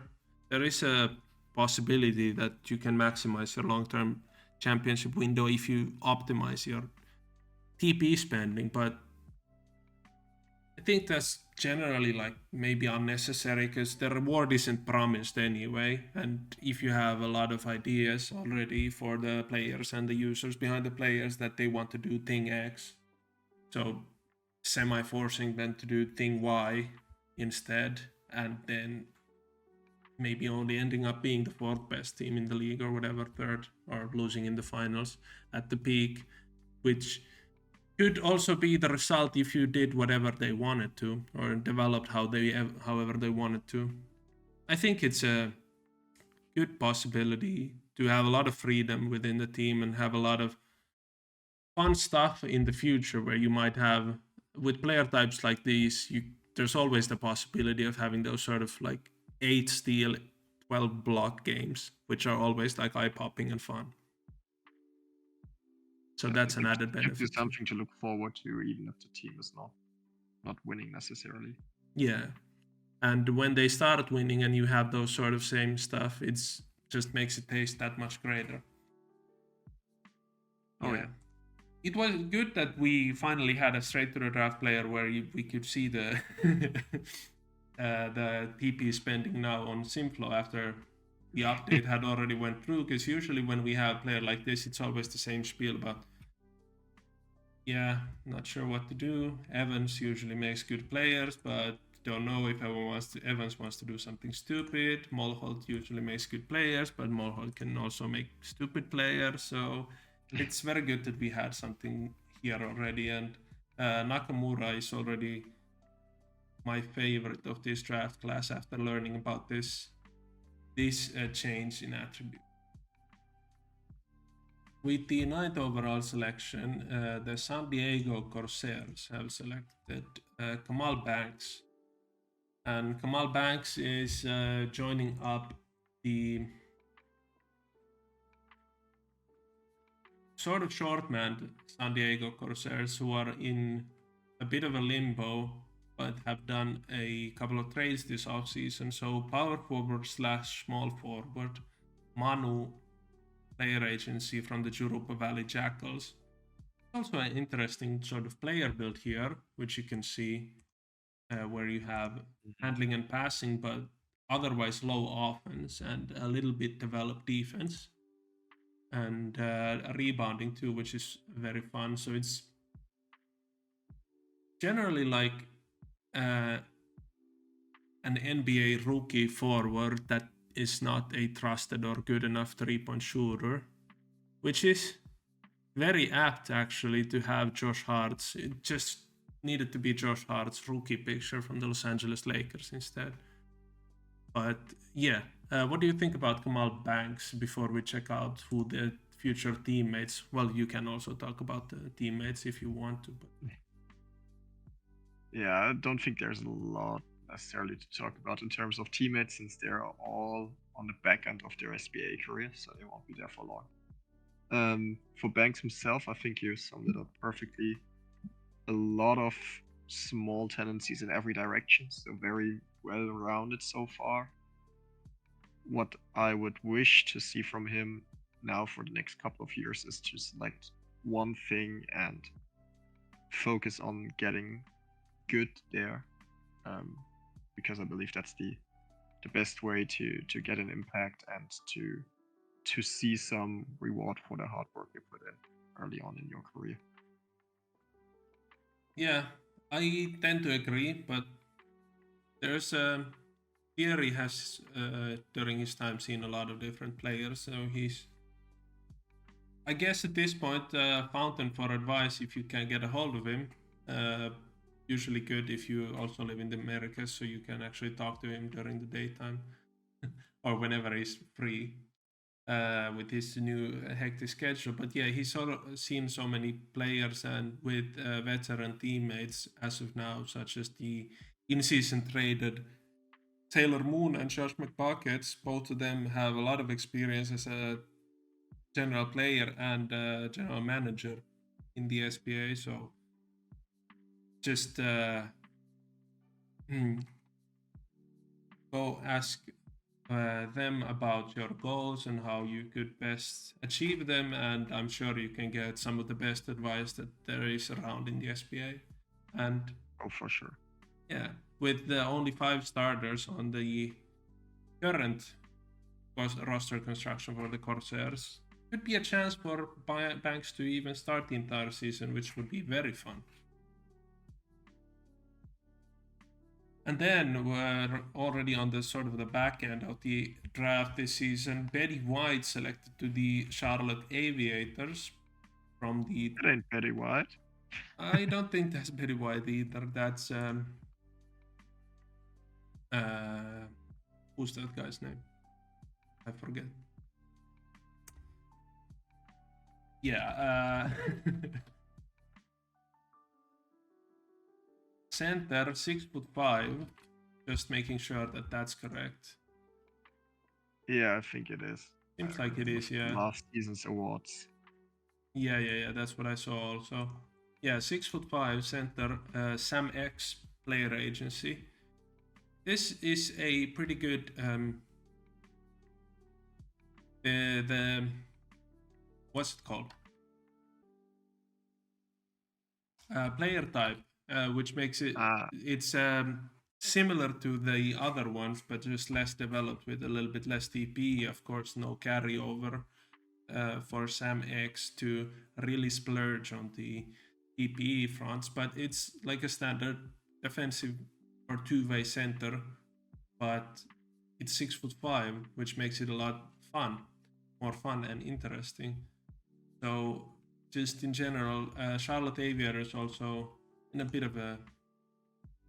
There is a possibility that you can maximize your long-term championship window if you optimize your TP spending, but I think that's generally like maybe unnecessary because the reward isn't promised anyway. And if you have a lot of ideas already for the players and the users behind the players that they want to do thing X, so semi forcing them to do thing Y instead, and then maybe only ending up being the fourth best team in the league or whatever, third, or losing in the finals at the peak, which could also be the result if you did whatever they wanted to or developed however they wanted to. I think it's a good possibility to have a lot of freedom within the team and have a lot of fun stuff in the future where you might have with player types like these, there's always the possibility of having those sort of like 8 steal, 12 block games, which are always like eye popping and fun. So that's an added Could be benefit. something to look forward to, even if the team is not winning necessarily. Yeah. And when they start winning and you have those sort of same stuff, it's just makes it taste that much greater. Oh yeah. It was good that we finally had a straight to the draft player where we could see the the TP spending now on Simflow after the update had already went through. Because usually when we have a player like this, it's always the same spiel about, yeah, not sure what to do. Evans usually makes good players, but don't know if Evans wants to do something stupid. Molholt usually makes good players, but Molholt can also make stupid players. So it's very good that we had something here already. And Nakamura is already my favorite of this draft class after learning about this change in attribute. With the 9th overall selection, the San Diego Corsairs have selected Kamal Banks. And Kamal Banks is joining up the sort of short-manned San Diego Corsairs, who are in a bit of a limbo, but have done a couple of trades this offseason. So power forward / small forward, Manu, player agency from the Jurupa Valley Jackals. Also an interesting sort of player build here, which you can see where you have handling and passing, but otherwise low offense and a little bit developed defense, and rebounding too, which is very fun. So it's generally like an NBA rookie forward that is not a trusted or good enough 3-point shooter, which is very apt actually to have Josh Hart's. It just needed to be Josh Hart's rookie picture from the Los Angeles Lakers instead. But yeah, what do you think about Kamal Banks before we check out who the future teammates? Well, you can also talk about the teammates if you want to. But yeah, I don't think there's a lot necessarily to talk about in terms of teammates, since they're all on the back end of their SBA career, so they won't be there for long. For Banks himself, I think you summed it up perfectly. A lot of small tendencies in every direction, so very well rounded so far. What I would wish to see from him now for the next couple of years is to select one thing and focus on getting good there, because I believe that's the best way to get an impact and to see some reward for the hard work you put in early on in your career. yeah, I tend to agree, but there's a Thierry has during his time seen a lot of different players, so he's, I guess at this point, fountain for advice if you can get a hold of him. Usually good if you also live in the Americas, so you can actually talk to him during the daytime or whenever he's free with his new hectic schedule. But yeah, he's sort of seen so many players and with veteran teammates as of now, such as the in-season traded Taylor Moon and Josh McBuckets. Both of them have a lot of experience as a general player and general manager in the SBA. So just go ask them about your goals and how you could best achieve them, and I'm sure you can get some of the best advice that there is around in the SBA. And oh, for sure, yeah, with the only 5 starters on the current roster construction for the Corsairs, could be a chance for Banks to even start the entire season, which would be very fun. And then we're already on the sort of the back end of the draft this season. Betty White selected to the Charlotte Aviators from the. it ain't Betty White. I don't think that's Betty White either. That's who's that guy's name? I forget. Yeah. center 6'5". Just making sure that that's correct. Yeah, I think it is. Seems like it is, yeah. Last season's awards. Yeah. That's what I saw also. Yeah, 6'5" center, Sam X player agency. This is a pretty good the what's it called? Player type, which makes it it's similar to the other ones, but just less developed with a little bit less TP. Of course, no carryover for Sam X to really splurge on the TPE fronts, but it's like a standard defensive or two-way center, but it's 6'5", which makes it a lot more fun and interesting. So just in general, Charlotte Aviators also in a bit of a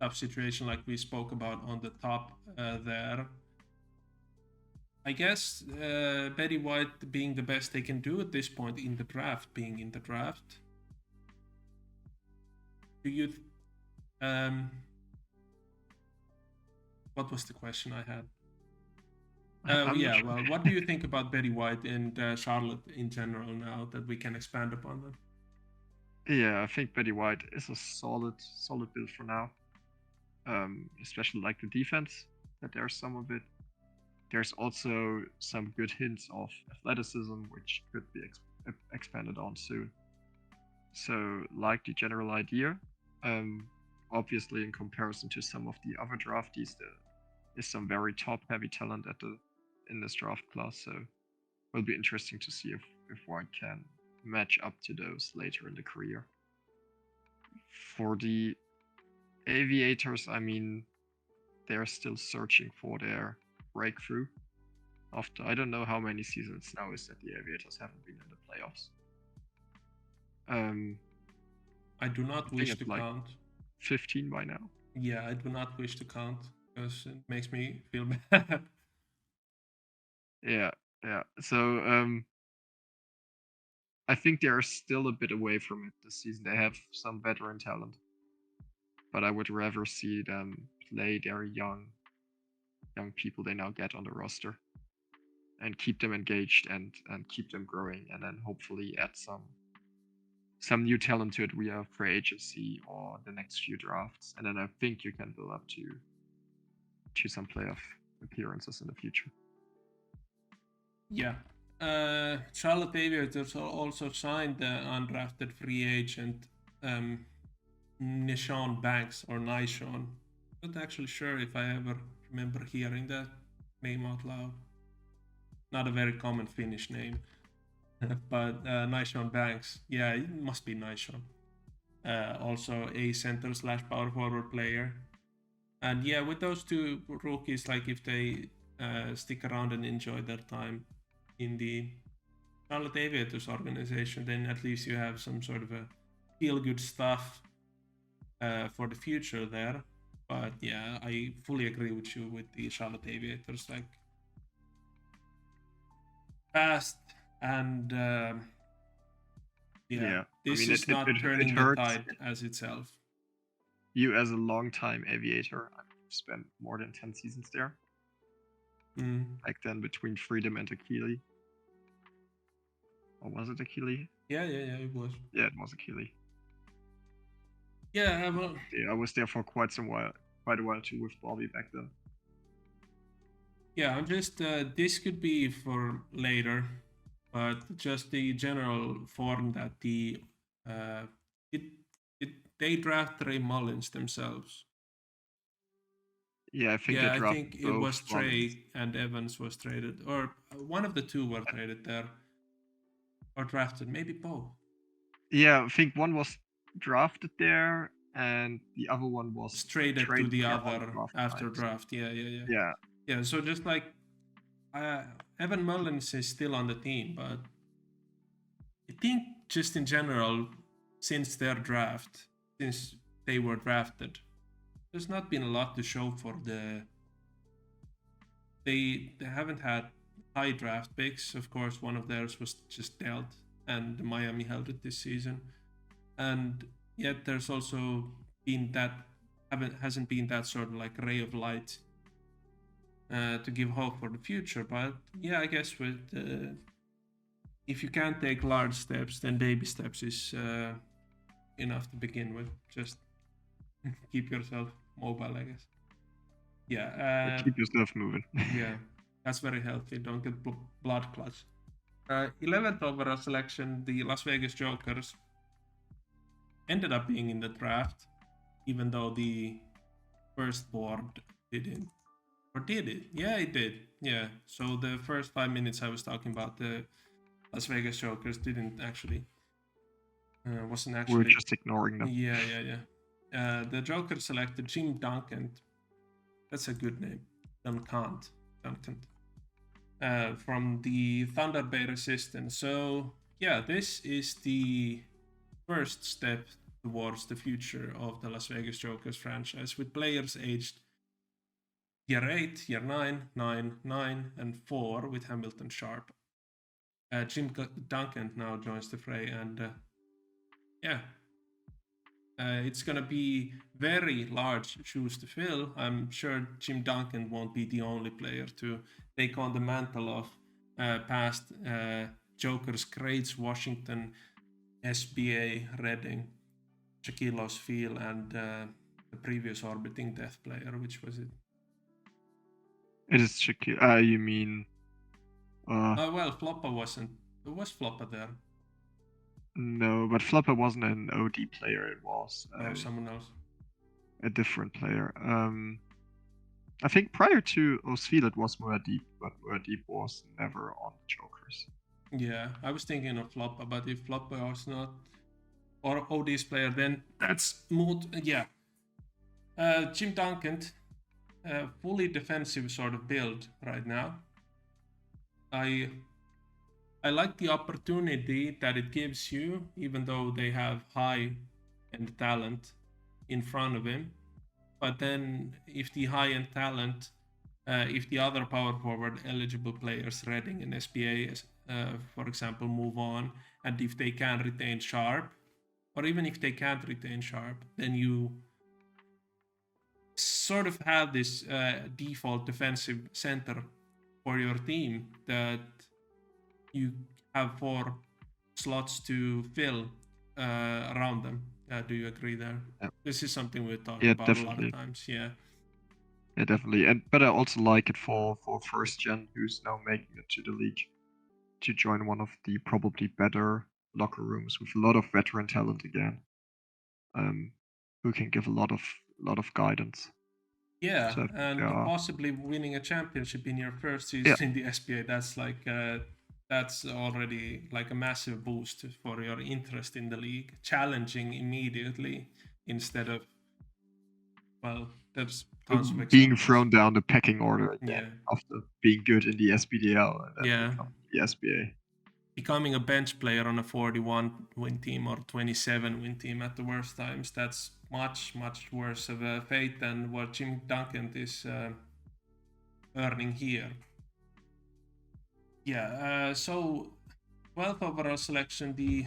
tough situation, like we spoke about on the top there. I guess Betty White being the best they can do at this point in the draft, being in the draft. Do you? What was the question I had? Yeah, well, what do you think about Betty White and Charlotte in general now that we can expand upon them? Yeah, I think Betty White is a solid build for now. Especially like the defense, that there's some of it. There's also some good hints of athleticism, which could be expanded on soon. So, like the general idea, obviously in comparison to some of the other draftees, there is some very top-heavy talent in this draft class. So, it'll be interesting to see if White can match up to those later in the career. For the Aviators, I mean, they're still searching for their breakthrough. After I don't know how many seasons now is that the Aviators haven't been in the playoffs. I do not wish to count. 15 by now. Yeah, I do not wish to count because it makes me feel bad. Yeah. So I think they are still a bit away from it this season. They have some veteran talent, but I would rather see them play their young people they now get on the roster and keep them engaged and keep them growing, and then hopefully add some new talent to it via free agency or the next few drafts, and then I think you can build up to some playoff appearances in the future. Yeah. Charlotte Aviators also signed the undrafted free agent Nishon Banks, or Nishon. Not actually sure if I ever remember hearing that name out loud. Not a very common Finnish name. But Nishon Banks, yeah, it must be Nishon. Also a center / power forward player. And yeah, with those two rookies, like if they stick around and enjoy their time in the Charlotte Aviators organization, then at least you have some sort of a feel-good stuff for the future there. But yeah, I fully agree with you with the Charlotte Aviators. Like fast and yeah, this is not turning the tide as itself. You as a long-time Aviator, I've spent more than 10 seasons there. Back then between Freedom and Achille. Or was it Achille? Yeah, it was. Yeah, it was Achille. Yeah, well, I was there for quite a while too with Bobby back then. Yeah, I'm just this could be for later, but just the general form that they draft Trey Mullins themselves. Yeah, I think I think it was Trey and Evans was traded, or one of the two were traded there, or drafted, maybe both. Yeah, I think one was drafted there, and the other one was traded to the other after draft. Yeah. So just like Evan Mullins is still on the team, but I think just in general, since their draft, since they were drafted, there's not been a lot to show for they haven't had high draft picks. Of course, one of theirs was just dealt, and Miami held it this season. And yet there's also been that hasn't been that sort of like ray of light to give hope for the future. But yeah, I guess with if you can't take large steps, then baby steps is enough to begin with. Just keep yourself mobile, I guess. Yeah, Keep yourself moving. yeah, that's very healthy. Don't get blood clots. 11th overall selection, the Las Vegas Jokers ended up being in the draft, even though the first board didn't. Or did it? Yeah, it did. Yeah. So the first 5 minutes I was talking about, the Las Vegas Jokers didn't actually. Wasn't actually. We're just ignoring them. Yeah. The Joker selected Jim Duncan. That's a good name. Duncan. From the Thunder Bay Resistance. So yeah, this is the first step towards the future of the Las Vegas Jokers franchise, with players aged year 8, year 9, 9, 9, and 4 with Hamilton Sharp. Jim Duncan now joins the fray, and yeah, it's going to be very large shoes to fill. I'm sure Jim Duncan won't be the only player to take on the mantle of past Jokers greats, Washington, SBA, Redding, Shaquille O'Neal, and the previous orbiting death player, which was it? It is Shaquille. You mean? Well, Flopper wasn't. Was Flopper there? No, but Flopper wasn't an OD player. It was Someone else. A different player. I think prior to O'Neal it was Muad'Dib, but Muad'Dib was never on the Jokers. Yeah, I was thinking of Flopper, but if Flopper was not or OD's player, then that's moot. Yeah. Jim Duncan, fully defensive sort of build right now. I like the opportunity that it gives you, even though they have high-end talent in front of him. But then, if the high-end talent, if the other power forward eligible players, Redding and SBA, for example, move on, and if they can retain Sharp, or even if they can't retain Sharp, then you sort of have this default defensive center for your team that you have 4 slots to fill around them. Do you agree there? Yep. This is something we've talked about definitely. a lot of times. Yeah, definitely. But I also like it for first gen who's now making it to the league to join one of the probably better locker rooms with a lot of veteran talent again, who can give a lot of guidance. Yeah, so and possibly winning a championship in your first season in the SBA. That's like that's already like a massive boost for your interest in the league. Challenging immediately instead of, well, there's tons of being thrown down the pecking order again after being good in the SBDL and then the SBA. Becoming a bench player on a 41 win team or 27 win team at the worst times, that's much worse of a fate than what Jim Duncan is earning here. Yeah, so 12th overall selection, the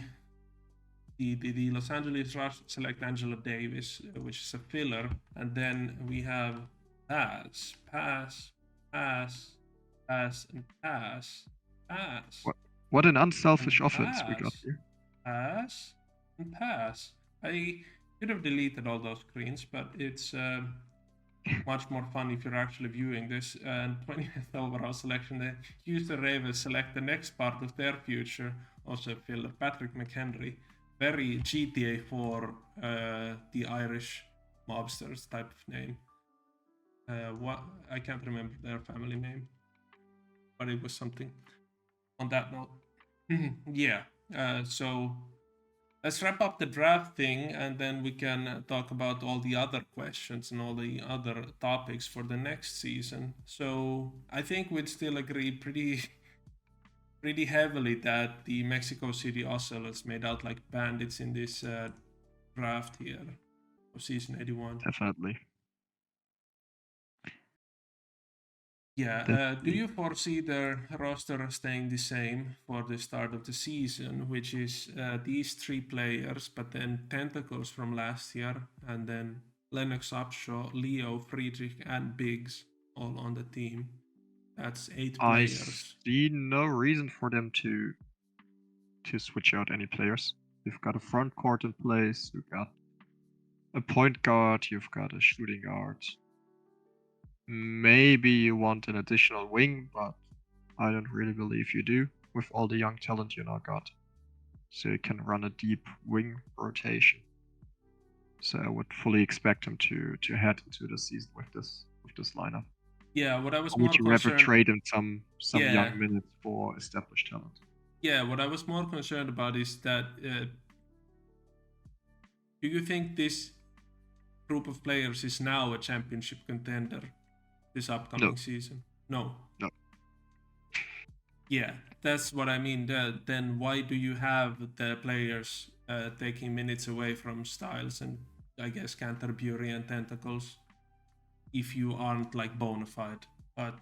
Los Angeles Rush select Angela Davis, which is a filler, and then we have pass, and pass. What an unselfish offense we got here. Pass and pass. I could have deleted all those screens, but it's much more fun if you're actually viewing this. And 20th overall selection, the Houston Ravens select the next part of their future, also filler, Patrick McHenry. Very GTA 4, the Irish mobsters type of name. What I can't remember their family name, but it was something on that note. Yeah, so let's wrap up the draft thing, and then we can talk about all the other questions and all the other topics for the next season. So I think we'd still agree pretty heavily that the Mexico City Ocelots made out like bandits in this draft here of season 81. Definitely. Yeah, do you foresee their roster staying the same for the start of the season, which is these 3 players, but then Tentacles from last year, and then Lennox Upshaw, Leo, Friedrich, and Biggs all on the team. That's 8 I players. see no reason for them to switch out any players. You've got a front court in place, you've got a point guard, you've got a shooting guard. Maybe you want an additional wing, but I don't really believe you do with all the young talent you now got. So you can run a deep wing rotation. So I would fully expect him to head into the season with this lineup. Yeah, what I was Or more would you rather concerned. trade in some Yeah. young minutes for established talent? Yeah, what I was more concerned about is that do you think this group of players is now a championship contender this upcoming season? No. No. Yeah, that's what I mean. Then why do you have the players taking minutes away from Styles and I guess Canterbury and Tentacles if you aren't like bona fide? But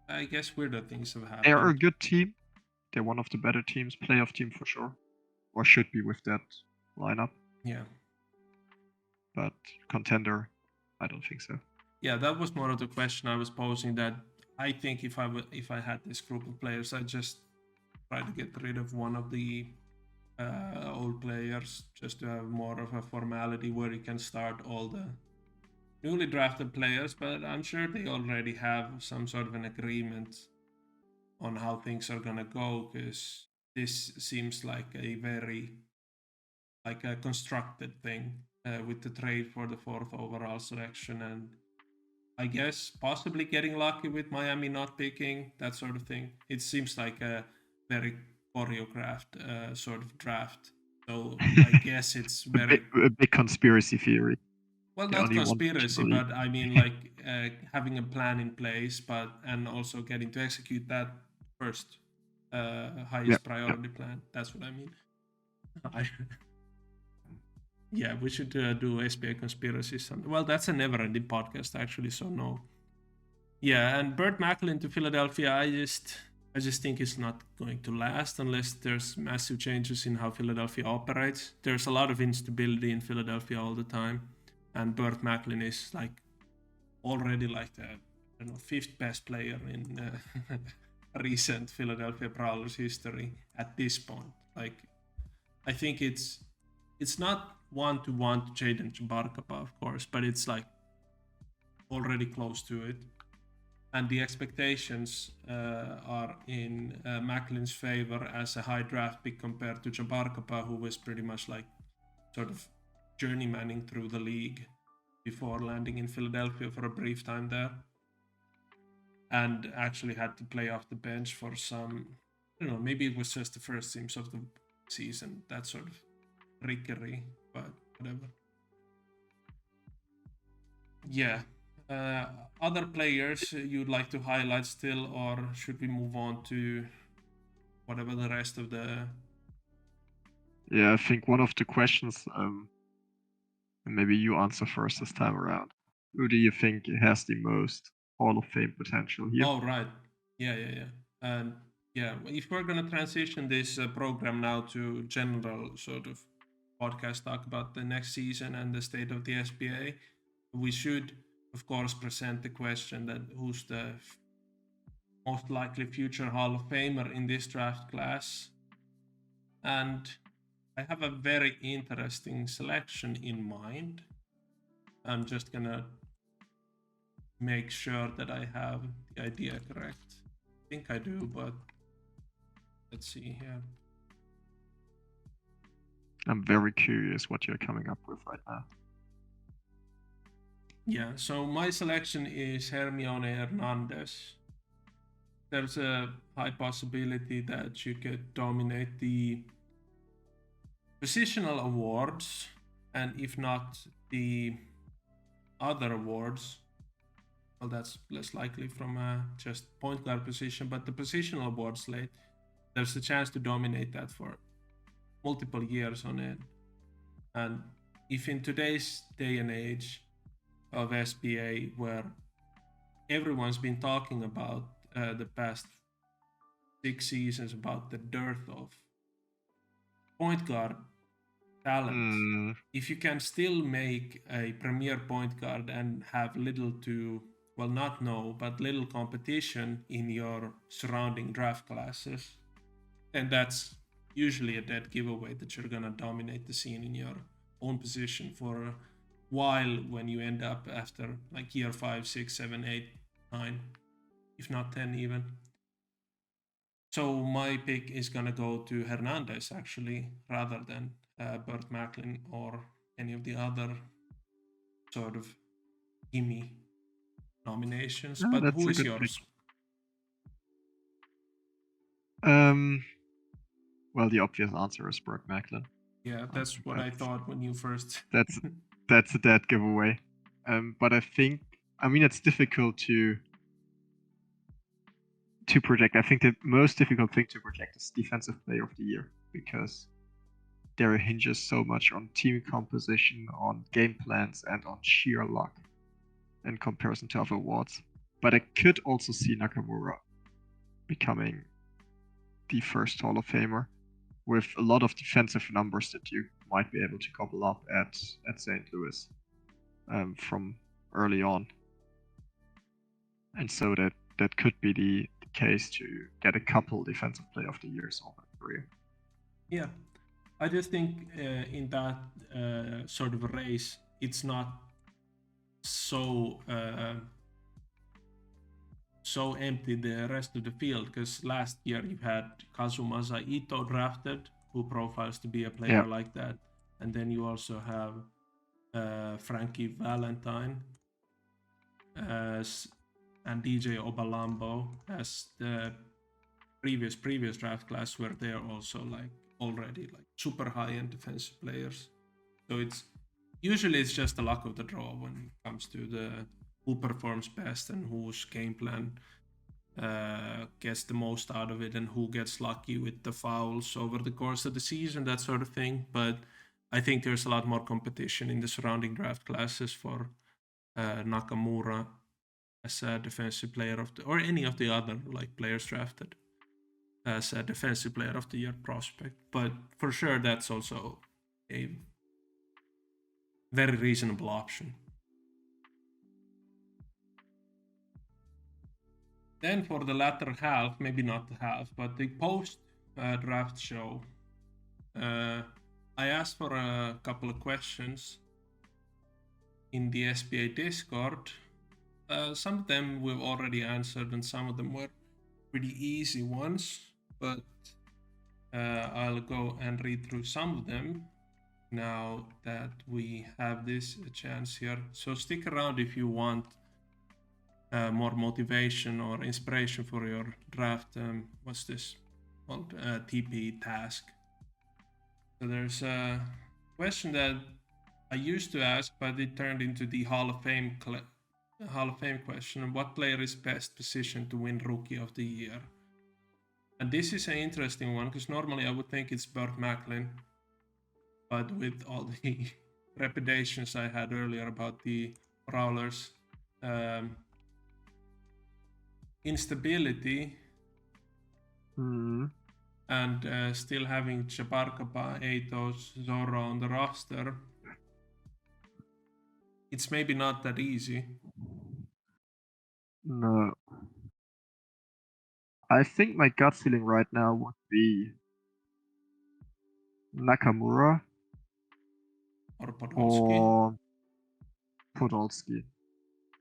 I guess weirder things have happened. They're a good team. They're one of the better teams, playoff team for sure, or should be with that lineup. Yeah. But contender, I don't think so. Yeah, that was more of the question I was posing. That I think if I had this group of players, I'd just try to get rid of one of the old players just to have more of a formality where you can start all the newly drafted players. But I'm sure they already have some sort of an agreement on how things are gonna go, because this seems like a very constructed thing with the trade for the 4th overall selection, and I guess possibly getting lucky with Miami not picking, that sort of thing. It seems like a very choreographed sort of draft. So I guess it's very a big conspiracy theory. well, not conspiracy, but I mean like having a plan in place, and also getting to execute that first highest priority plan. That's what I mean. Yeah, we should do SBA conspiracies. Well, that's a never-ending podcast, actually. So no. Yeah, and Burt Macklin to Philadelphia. I just think it's not going to last unless there's massive changes in how Philadelphia operates. There's a lot of instability in Philadelphia all the time, and Burt Macklin is like already like the 5th best player in recent Philadelphia Prowlers history at this point. Like, I think it's not 1-to-1 to Jaden Jabarkapa, of course, but it's like already close to it. And the expectations are in Macklin's favor as a high draft pick compared to Jabarkapa, who was pretty much like sort of journeymaning through the league before landing in Philadelphia for a brief time there. And actually had to play off the bench for some, I don't know, maybe it was just the first teams of the season, that sort of trickery, but whatever. Yeah. Other players you'd like to highlight still, or should we move on to whatever the rest of the... Yeah, I think one of the questions, maybe you answer first this time around. Who do you think has the most Hall of Fame potential here? Oh, right. Yeah. And yeah, if we're going to transition this program now to general sort of podcast talk about the next season and the state of the SBA, we should, of course, present the question that who's the most likely future Hall of Famer in this draft class. And I have a very interesting selection in mind. I'm just gonna make sure that I have the idea correct. I think I do, but let's see here. I'm very curious what you're coming up with right now. Yeah, so my selection is Hermione Hernandez. There's a high possibility that you could dominate the positional awards, and if not the other awards, well, that's less likely from just point guard position, but the positional award slate, there's a chance to dominate that for multiple years on end. And if in today's day and age of SBA, where everyone's been talking about the past 6 seasons about the dearth of point guard talent. If you can still make a premier point guard and have little to, well, not no, but little competition in your surrounding draft classes, then that's usually a dead giveaway that you're gonna dominate the scene in your own position for a while when you end up after like year 5, 6, 7, 8, 9, if not 10 even. So my pick is gonna go to Hernandez actually, rather than Burt Macklin or any of the other sort of gimme nominations. Yeah, But that's who a is good pick. yours? Well, the obvious answer is Burt Macklin. Yeah, that's what I thought when you first. That's a dead giveaway. But I think, I mean, it's difficult to project. I think the most difficult thing to project is Defensive Player of the Year, because there hinges so much on team composition, on game plans, and on sheer luck in comparison to other awards. But I could also see Nakamura becoming the first Hall of Famer with a lot of defensive numbers that you might be able to cobble up at St. Louis from early on. And so that could be the case to get a couple Defensive Player of the Years over the career. Yeah, I just think in that sort of race, it's not so so empty the rest of the field, because last year you had Kazumasa Ito drafted, who profiles to be a player like that, and then you also have Frankie Valentine and DJ Obalambo as the previous draft class, where they're also like already like super high-end defensive players. So it's usually just the luck of the draw when it comes to the who performs best and whose game plan gets the most out of it, and who gets lucky with the fouls over the course of the season, that sort of thing. But I think there's a lot more competition in the surrounding draft classes for Nakamura as a defensive player of the, or any of the other like players drafted as a defensive player of the year prospect. But for sure, that's also a very reasonable option. Then for the latter half, maybe not the half, but the post draft show, I asked for a couple of questions in the SBA Discord. Some of them we've already answered, and some of them were pretty easy ones, but I'll go and read through some of them now that we have this chance here. So stick around if you want more motivation or inspiration for your draft. What's this called? TP task. So there's a question that I used to ask, but it turned into the Hall of Fame question. What player is best positioned to win Rookie of the Year? And this is an interesting one, because normally I would think it's Burt Macklin, but with all the repudiations I had earlier about the Prowlers instability and still having Chabarkapa, Eitos, Zorro on the roster, it's maybe not that easy. No. I think my gut feeling right now would be Nakamura or Podolski.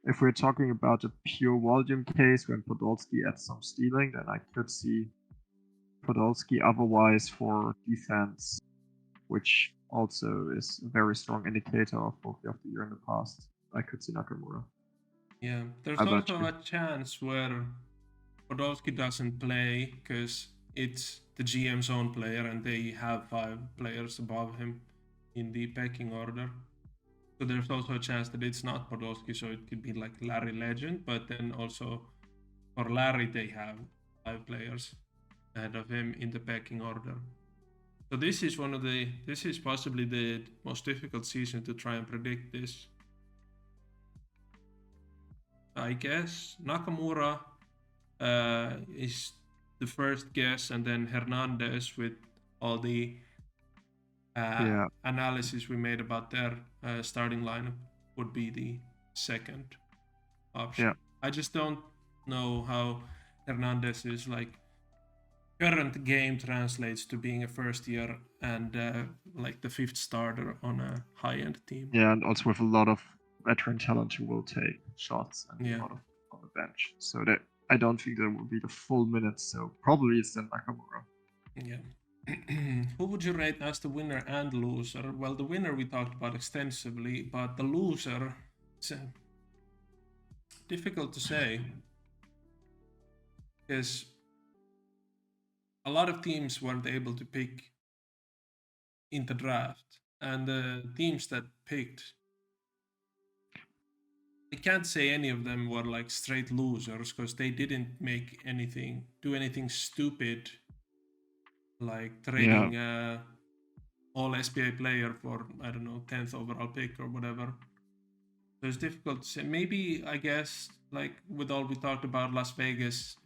If we're talking about a pure volume case when Podolski adds some stealing, then I could see Podolski. Otherwise, for defense, which also is a very strong indicator of Rookie of the Year in the past, I could see Nakamura. Yeah, there's also a chance where Podolski doesn't play because it's the GM's own player and they have 5 players above him in the pecking order. So there's also a chance that it's not Podolski, so it could be like Larry Legend, but then also for Larry they have 5 players ahead of him in the pecking order. So this is possibly the most difficult season to try and predict this. I guess Nakamura is the first guess, and then Hernandez with all the analysis we made about their starting lineup would be the second option. Yeah. I just don't know how Hernandez's like current game translates to being a first year and like the fifth starter on a high end team. Yeah, and also with a lot of veteran talent who will take shots and Yeah. a lot of on the bench. So that I don't think there will be the full minutes. So probably it's then Nakamura. Yeah. Who would you rate as the winner and loser? Well, the winner we talked about extensively, but the loser, it's difficult to say because a lot of teams weren't able to pick in the draft, and the teams that picked, I can't say any of them were like straight losers because they didn't do anything stupid, like trading all SBA player for, I don't know, 10th overall pick or whatever. So it's difficult to say. Maybe, I guess, like with all we talked about, Las Vegas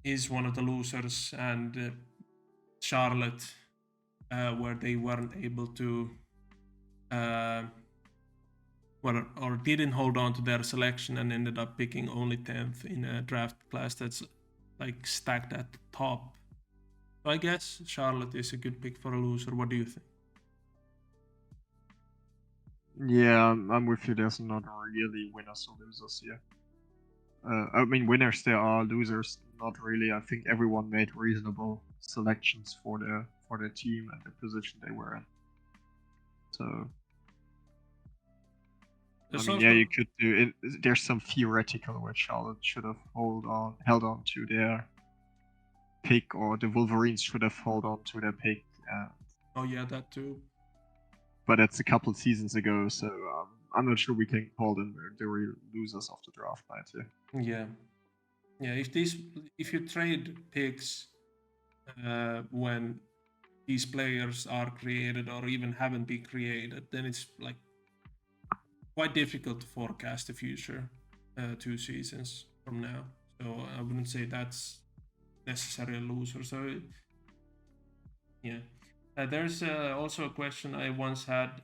is one of the losers, and Charlotte, where they weren't able to, or didn't hold on to their selection and ended up picking only 10th in a draft class that's like stacked at the top. So I guess Charlotte is a good pick for a loser. What do you think? Yeah, I'm with you. There's not really winners or losers here. I mean, winners there are, losers not really. I think everyone made reasonable selections for their team and the position they were in. So There's I mean, also, yeah, you could do it. There's some theoretical where Charlotte should have held on to their pick, or the Wolverines should have held on to their pick. oh yeah, that too. But that's a couple seasons ago, so I'm not sure we can call them the real losers of the draft night here. Yeah, yeah. If you trade picks when these players are created or even haven't been created, then it's like quite difficult to forecast the future 2 seasons from now. So I wouldn't say that's necessarily a loser. So yeah. There's also a question I once had.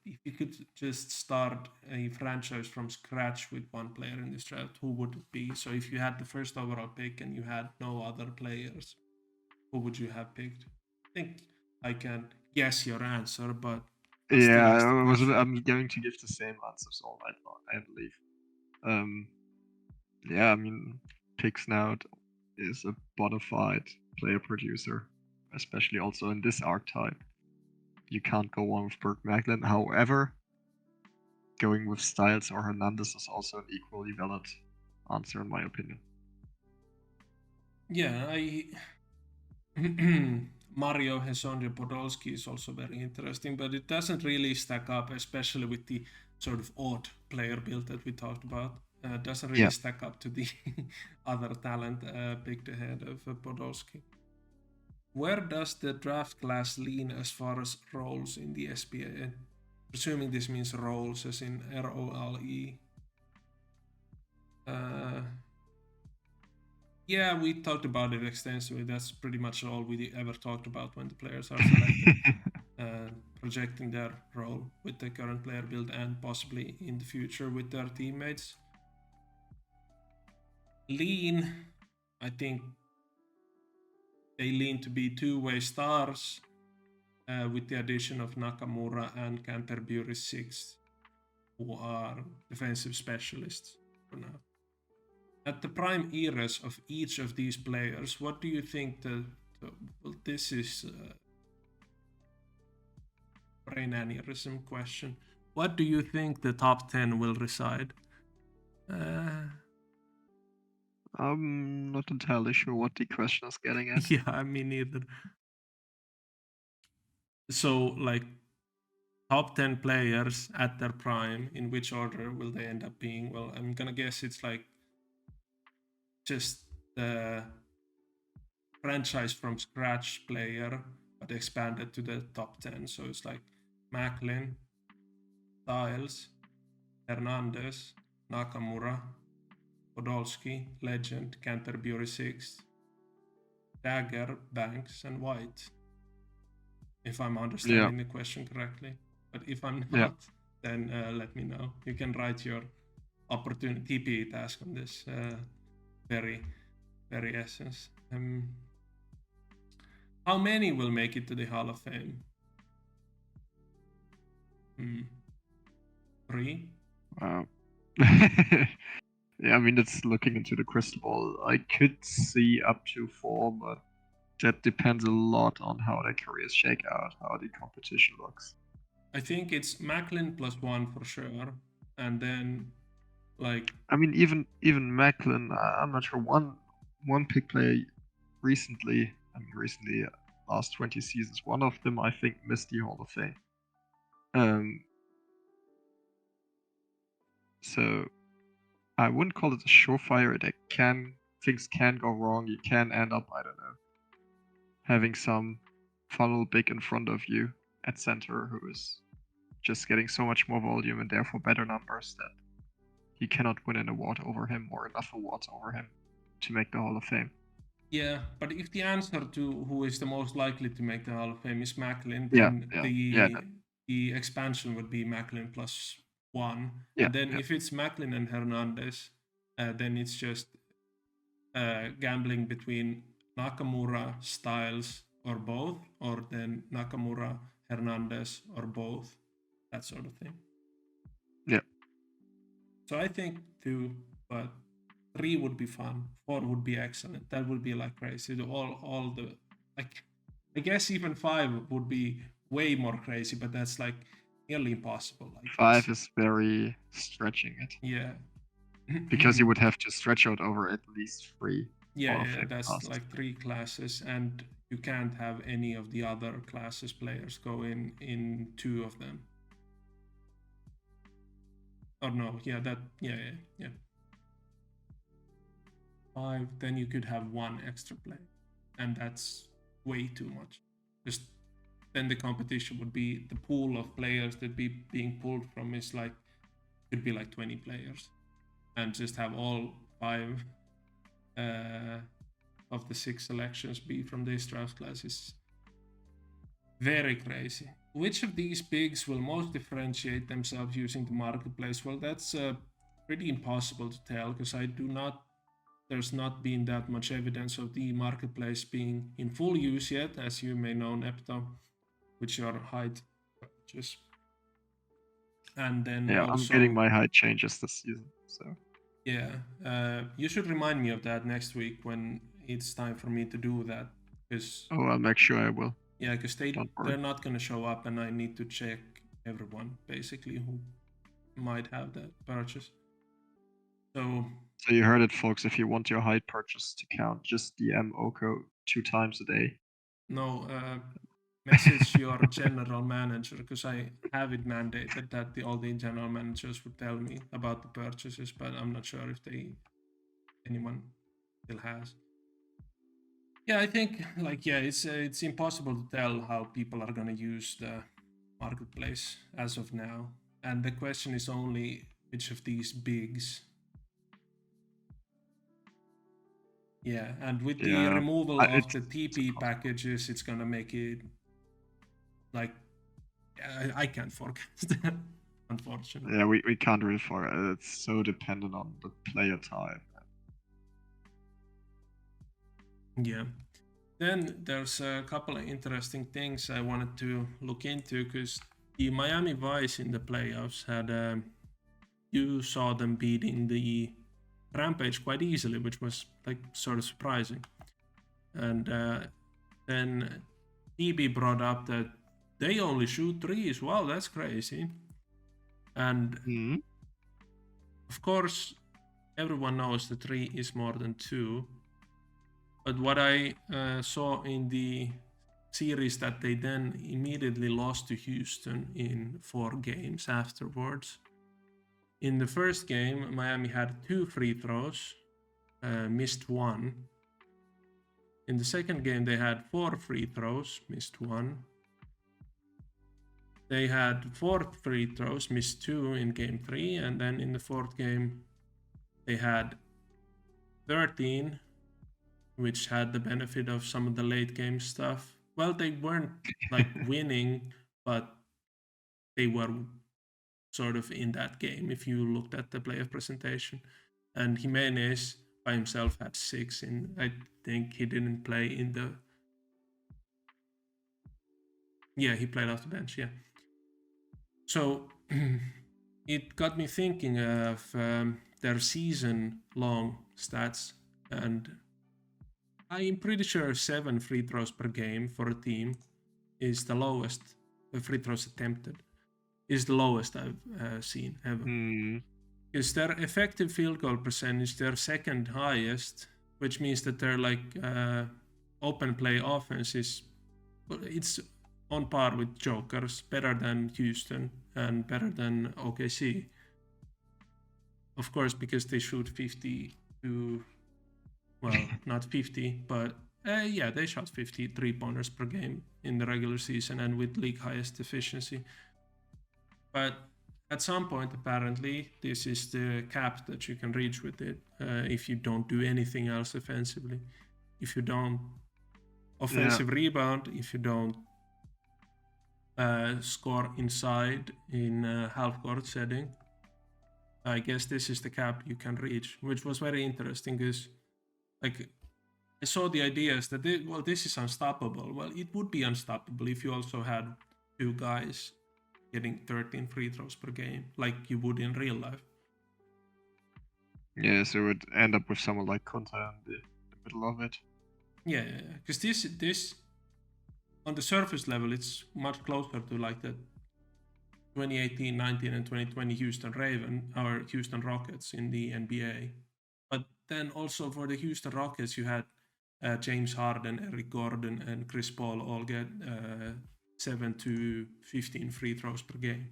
If you could just start a franchise from scratch with one player in this draft, who would it be? So if you had the first overall pick and you had no other players, who would you have picked? I think I can guess your answer, but I'll still ask the question. I'm going to give the same answers all night long, I believe. Yeah, I mean, Pixnout is a bona fide player producer, especially also in this archetype. You can't go on with Burke Macklin. However, going with Styles or Hernandez is also an equally valid answer, in my opinion. Yeah, Mario Hesonja Podolski is also very interesting, but it doesn't really stack up, especially with the sort of odd player build that we talked about. Doesn't really stack up to the other talent picked ahead of Podolski. Where does the draft class lean as far as roles in the SBA? Presuming this means roles as in ROLE. Yeah, we talked about it extensively. That's pretty much all we ever talked about when the players are selected. Projecting their role with the current player build and possibly in the future with their teammates. Lean, I think they lean to be two-way stars with the addition of Nakamura and Canterbury 6, who are defensive specialists for now. At the prime eras of each of these players, what do you think well, this is a brain aneurysm question. What do you think the top 10 will reside? I'm not entirely sure what the question is getting at. Yeah, me neither. So, like, top 10 players at their prime, in which order will they end up being? Well, I'm gonna guess it's like just the franchise from scratch player, but expanded to the top 10. So it's like Macklin, Styles, Hernandez, Nakamura, Podolski, Legend, Canterbury 6, Dagger, Banks, and White. if I'm understanding the question correctly. But if I'm not, then let me know. You can write your opportunity TP task on this very, very essence. How many will make it to the Hall of Fame? 3? Yeah, I mean, it's looking into the crystal ball. I could see up to 4, but that depends a lot on how their careers shake out, how the competition looks. I think it's Macklin plus 1 for sure, and then like I mean, even Macklin, I'm not sure. One pick player recently, last 20 seasons, one of them I think missed the Hall of Fame. So I wouldn't call it a surefire. Things can go wrong. You can end up, I don't know, having some funnel big in front of you at center who is just getting so much more volume and therefore better numbers that you cannot win an award over him or enough awards over him to make the Hall of Fame. Yeah, but if the answer to who is the most likely to make the Hall of Fame is Macklin, Yeah, then yeah. the expansion would be Macklin plus 1. Yeah, and then yeah. if it's Macklin and Hernandez, then it's just gambling between Nakamura, Styles, or both, or then Nakamura, Hernandez, or both, that sort of thing. Yeah. So I think 2, but 3 would be fun. 4 would be excellent. That would be like crazy. All the like, I guess even 5 would be way more crazy, but that's like nearly impossible. Like 5 is very stretching it. Yeah. Because you would have to stretch out over at least 3. Yeah, that's classes. Like 3 classes, and you can't have any of the other classes players go in 2 of them. Or no, yeah, 5, then you could have 1 extra player, and that's way too much. Just then the competition would be, the pool of players that be being pulled from is like, could be like 20 players, and just have all 5 of the 6 selections be from this draft class is very crazy. Which of these bigs will most differentiate themselves using the marketplace? Well, that's pretty impossible to tell, because there's not been that much evidence of the marketplace being in full use yet, as you may know, Nepto, which your height changes. And then yeah, also, I'm getting my height changes this season, so yeah, you should remind me of that next week when it's time for me to do that, because I'll make sure I will. Yeah, because they're not going to show up, and I need to check everyone basically who might have that purchase. So you heard it, folks. If you want your height purchase to count, just DM Oko 2 times a day. No, message your general manager, because I have it mandated that all the general managers would tell me about the purchases, but I'm not sure if anyone still has. Yeah, I think it's impossible to tell how people are going to use the marketplace as of now, and the question is only which of these bigs. Yeah, and with the removal of the TP packages, it's gonna make it like I can't forecast that, unfortunately. Yeah, we can't really forecast. It's so dependent on the player type. Yeah. Then there's a couple of interesting things I wanted to look into, because the Miami Vice in the playoffs had you saw them beating the Rampage quite easily, which was like sort of surprising. And then TB brought up that they only shoot 3s. Wow, that's crazy. And of course, everyone knows that 3 is more than 2. But what I saw in the series that they then immediately lost to Houston in 4 games afterwards. In the first game, Miami had 2 free throws, missed 1. In the second game, they had 4 free throws, missed 1. They had 4 free throws, missed 2 in game 3. And then in the fourth game, they had 13, which had the benefit of some of the late game stuff, Well, they weren't like winning, but they were sort of in that game if you looked at the player presentation. And Jimenez by himself had 6 in, I think he didn't play in the, yeah, he played off the bench, yeah. So it got me thinking of their season long stats, and I'm pretty sure 7 free throws per game for a team is the lowest. Free throws attempted is the lowest I've seen ever. Because their effective field goal percentage, their second highest, which means that their like open play offense is, it's on par with Jokers, better than Houston and better than OKC. Of course, because they shoot 50 to, well, not 50, but yeah, they shot 50 3-pointers per game in the regular season and with league highest efficiency. But at some point, apparently, this is the cap that you can reach with it if you don't do anything else offensively. If you don't offensive rebound, if you don't score inside in a half-court setting, I guess this is the cap you can reach, which was very interesting because, like, I saw the ideas that this is unstoppable. Well, it would be unstoppable if you also had 2 guys getting 13 free throws per game, like you would in real life. Yeah, so it would end up with someone like Kunta in the middle of it. Yeah, because this on the surface level, it's much closer to like the 2018, 19, and 2020 Houston Rockets in the NBA. But then also for the Houston Rockets, you had James Harden, Eric Gordon, and Chris Paul all get 7 to 15 free throws per game.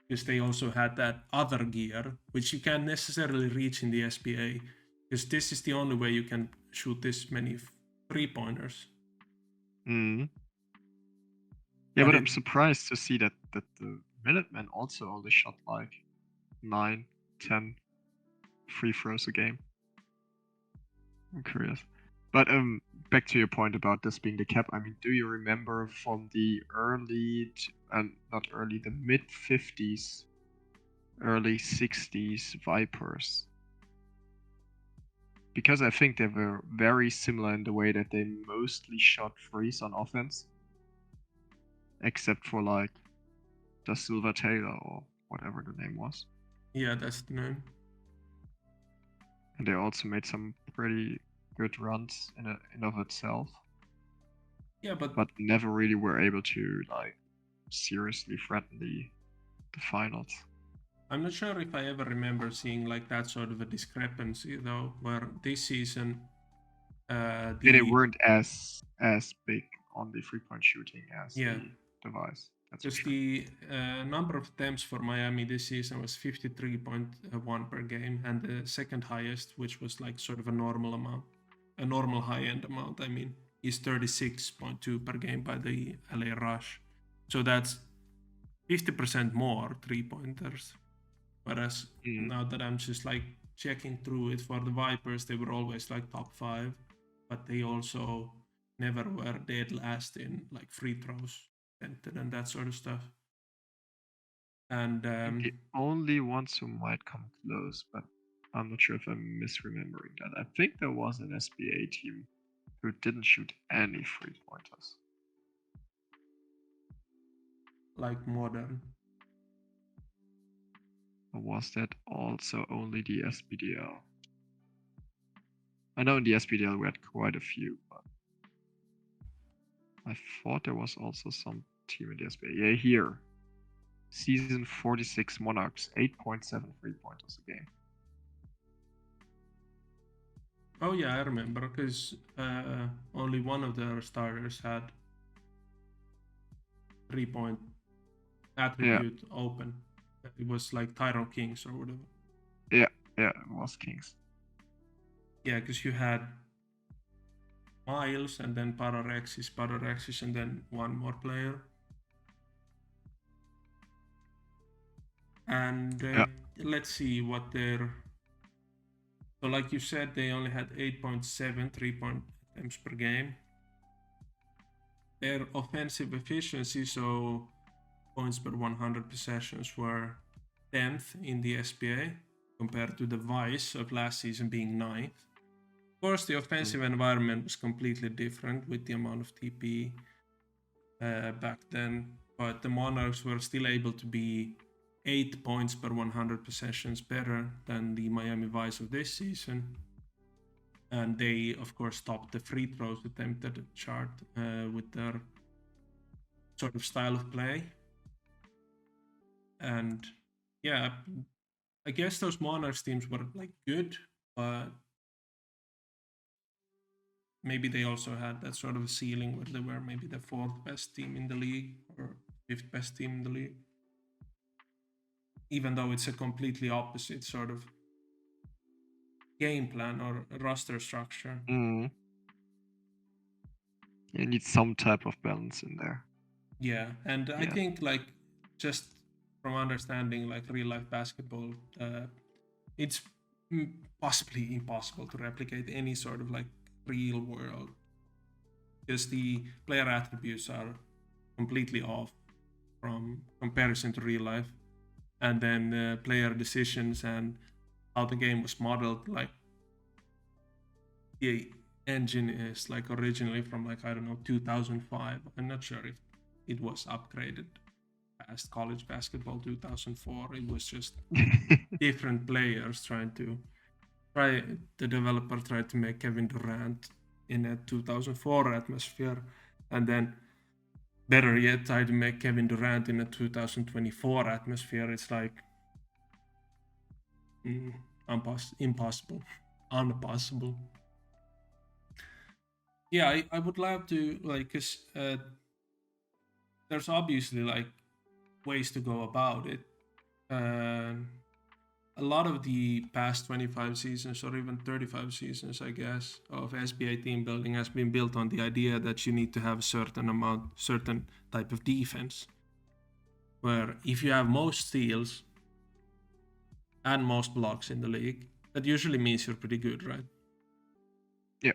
Because they also had that other gear, which you can't necessarily reach in the SBA, because this is the only way you can shoot this many 3-pointers. Yeah, but I'm surprised to see that the Minutemen also only shot like 9, 10 free throws a game. I'm curious. But back to your point about this being the cap. I mean, do you remember from the the mid 50s, early 60s Vipers? Because I think they were very similar in the way that they mostly shot threes on offense, except for like Da Silva Taylor or whatever the name was. Yeah, that's the name. And they also made some pretty good runs in of itself. Yeah, but never really were able to like seriously threaten the finals. I'm not sure if I ever remember seeing like that sort of a discrepancy though, where this season they weren't as big on the 3-point shooting as the device. Just the number of attempts for Miami this season was 53.1 per game, and the second highest, which was like sort of a normal amount, a normal high-end amount, I mean, is 36.2 per game by the LA Rush. So that's 50% more 3-pointers. Whereas now that I'm just like checking through it for the Vipers, they were always like top 5, but they also never were dead last in like free throws and that sort of stuff. And the only ones who might come close, but I'm not sure if I'm misremembering that. I think there was an SBA team who didn't shoot any 3-pointers. Like modern. Or was that also only the SBDL? I know in the SBDL we had quite a few, but I thought there was also some team in the SBA. Yeah, here. Season 46 Monarchs, 8.7 3-pointers a game. Oh yeah, I remember, because only one of their starters had 3-point attribute open. It was like Tyrone Kings or whatever. Yeah, it was Kings. Yeah, because you had Miles and then Pararexis, and then one more player. And let's see what their... So like you said, they only had 8.7 3-point attempts per game. their offensive efficiency, so points per 100 possessions, were 10th in the SBA compared to the Vice of last season being 9th. Of course, the offensive environment was completely different with the amount of TP back then, but the Monarchs were still able to be 8 points per 100 possessions better than the Miami Vice of this season. And they, of course, topped the free throws attempted chart with their sort of style of play. And yeah, I guess those Monarchs teams were like good, but maybe they also had that sort of a ceiling where they were maybe the 4th best team in the league or 5th best team in the league. Even though it's a completely opposite sort of game plan or roster structure. You need some type of balance in there. Yeah, and I think like just from understanding like real life basketball, it's possibly impossible to replicate any sort of like real world because the player attributes are completely off from comparison to real life, and then player decisions and how the game was modeled, like the engine is like originally from like I don't know 2005. I'm not sure if it was upgraded past college basketball 2004. It was just different players the developer tried to make Kevin Durant in a 2004 atmosphere, and then better yet tried to make Kevin Durant in a 2024 atmosphere. It's like impossible, unpossible. Yeah, I would love to like, cause there's obviously like ways to go about it. A lot of the past 25 seasons or even 35 seasons, I guess, of SBA team building has been built on the idea that you need to have a certain type of defense. Where if you have most steals and most blocks in the league, that usually means you're pretty good, right? Yeah.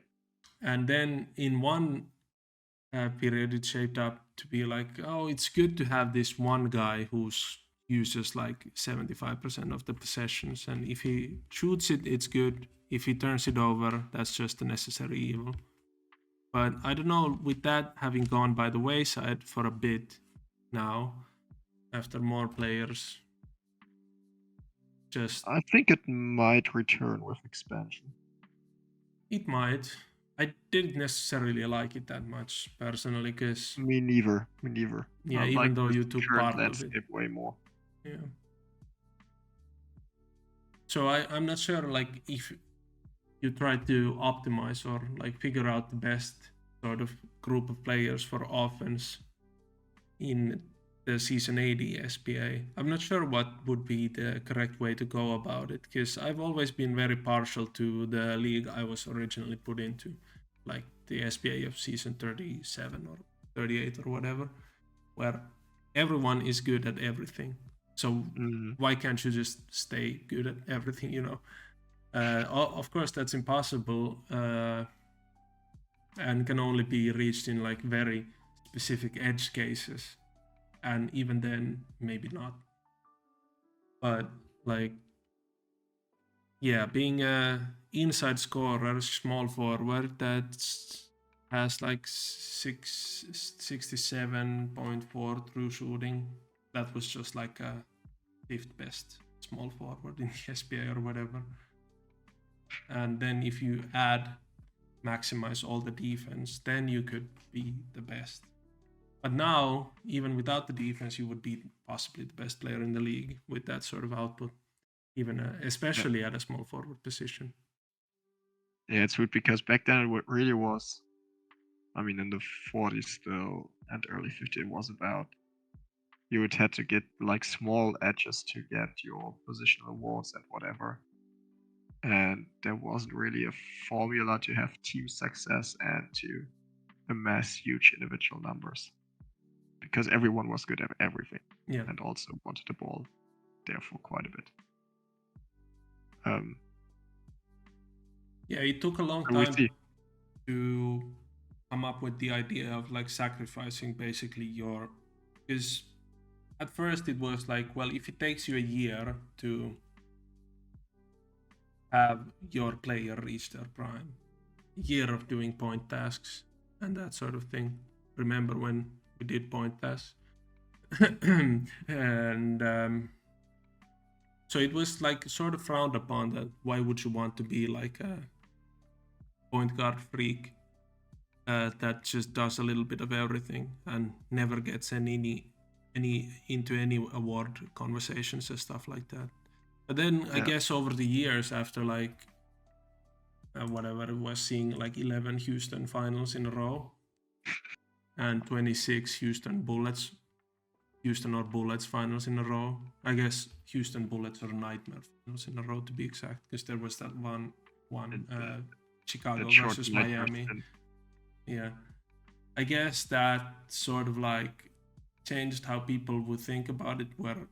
And then in one period, it shaped up to be like, oh, it's good to have this one guy who's uses like 75% of the possessions, and if he shoots it, it's good. If he turns it over, that's just a necessary evil. But I don't know, with that having gone by the wayside for a bit now, after more players just... I think it might return with expansion. It might. I didn't necessarily like it that much personally, because Me neither. yeah, I even like though this you took current part of it. landscape way more. Yeah. So I'm not sure like if you try to optimize or like figure out the best sort of group of players for offense in the season 80 SBA. I'm not sure what would be the correct way to go about it, because I've always been very partial to the league I was originally put into, like the SBA of season 37 or 38 or whatever, where everyone is good at everything. So why can't you just stay good at everything, you know? Of course, that's impossible and can only be reached in like very specific edge cases. And even then, maybe not. But like, yeah, being a inside scorer, small forward that has like 67.4 true shooting, that was just like a 5th best small forward in the SBA or whatever. And then if you maximize all the defense, then you could be the best. But now, even without the defense, you would be possibly the best player in the league with that sort of output, even especially at a small forward position. Yeah, it's weird because back then it really was, I mean, in the 40s still and early 50s, it was about you would have to get like small edges to get your positional awards and whatever. And there wasn't really a formula to have team success and to amass huge individual numbers because everyone was good at everything. Yeah. And also wanted the ball therefore quite a bit. Yeah, it took a long time to come up with the idea of like sacrificing basically your, because at first it was like, well, if it takes you a year to have your player reach their prime, a year of doing point tasks and that sort of thing. Remember when we did point tasks? And so it was like sort of frowned upon that why would you want to be like a point guard freak that just does a little bit of everything and never gets any into any award conversations and stuff like that. But then I guess over the years, after like whatever it was, seeing like 11 Houston finals in a row and 26 Houston or Bullets finals in a row. I guess Houston Bullets or Nightmare finals in a row to be exact, because there was that one Chicago versus Miami. Yeah, I guess that sort of like changed how people would think about it, where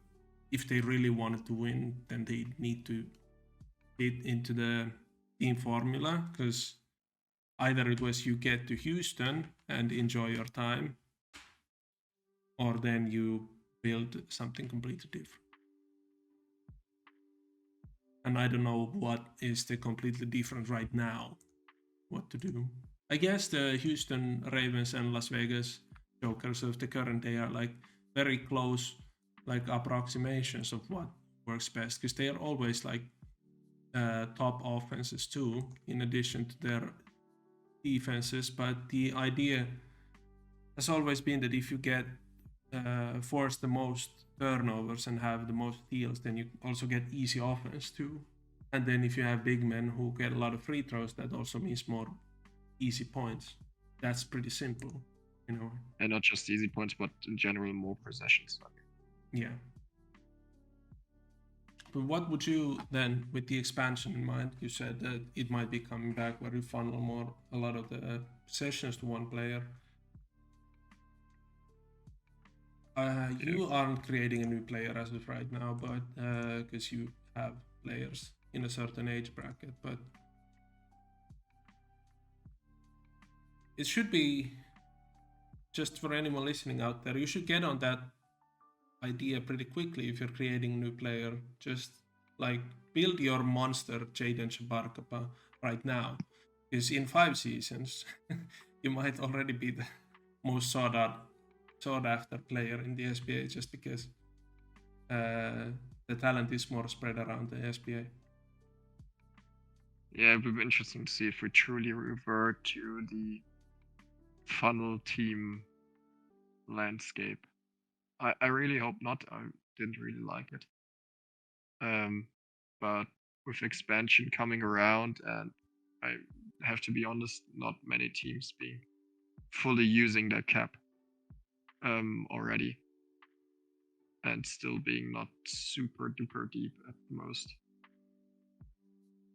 if they really wanted to win, then they need to fit into the team formula, because either it was you get to Houston and enjoy your time, or then you build something completely different. And I don't know what is the completely different right now, what to do. I guess the Houston Ravens and Las Vegas Jokers of the current day are like very close, like approximations of what works best, because they are always like top offenses too, in addition to their defenses. But the idea has always been that if you get force the most turnovers and have the most steals, then you also get easy offense too. And then if you have big men who get a lot of free throws, that also means more easy points. That's pretty simple, you know. And not just easy points, but in general more possessions. Yeah. But what would you then, with the expansion in mind, you said that it might be coming back where you funnel a lot of the possessions to one player. You aren't creating a new player as of right now, but because you have players in a certain age bracket, but it should be, just for anyone listening out there, you should get on that idea pretty quickly if you're creating a new player. Just like build your monster Jaden Shabarkapa right now, because in 5 seasons you might already be the most sought after player in the SBA, just because the talent is more spread around the SBA. Yeah, it would be interesting to see if we truly revert to the funnel team landscape. I really hope not. I didn't really like it. But with expansion coming around, and I have to be honest, not many teams being fully using their cap already, and still being not super duper deep at most.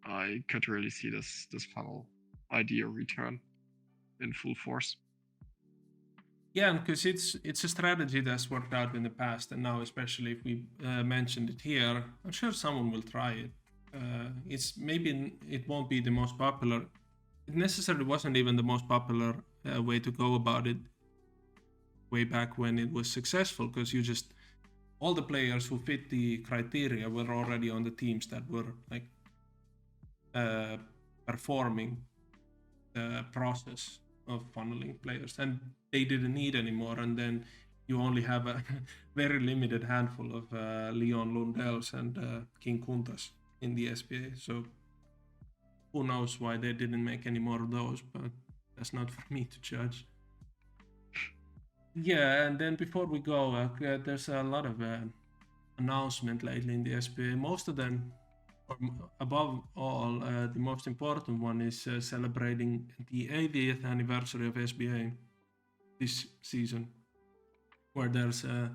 I could really see this funnel idea return in full force. Yeah, because it's a strategy that's worked out in the past, and now especially if we mentioned it here, I'm sure someone will try it. It's maybe it won't be the most popular. It necessarily wasn't even the most popular way to go about it way back when it was successful, because you just all the players who fit the criteria were already on the teams that were like performing the process of funneling players, and they didn't need anymore. And then you only have a very limited handful of Leon Lundells and King Kuntas in the SBA. So who knows why they didn't make any more of those, but that's not for me to judge. Yeah, and then before we go, there's a lot of announcement lately in the SBA. Most of them, or above all, the most important one is celebrating the 80th anniversary of SBA this season, where there's a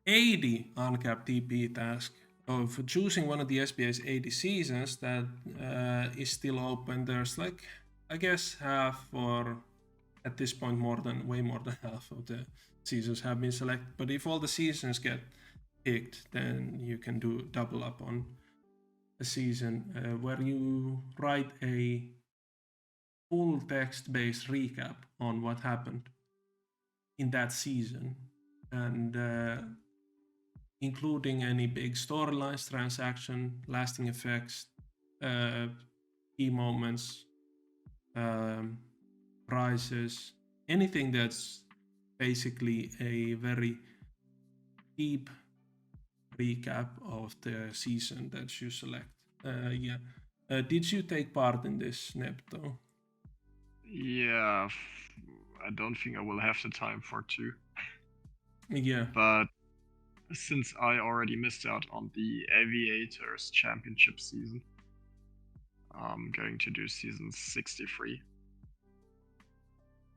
80 uncapped TP task of choosing one of the SBA's 80 seasons that is still open. There's like, I guess, half, or at this point way more than half of the seasons have been selected. But if all the seasons get picked, then you can do double up on a season where you write a full text-based recap on what happened in that season, and including any big storylines, transaction, lasting effects, key moments, prizes, anything that's basically a very deep recap of the season that you select. Did you take part in this, Nepto? Yeah, I don't think I will have the time for two. Yeah. But since I already missed out on the Aviators Championship season, I'm going to do season 63.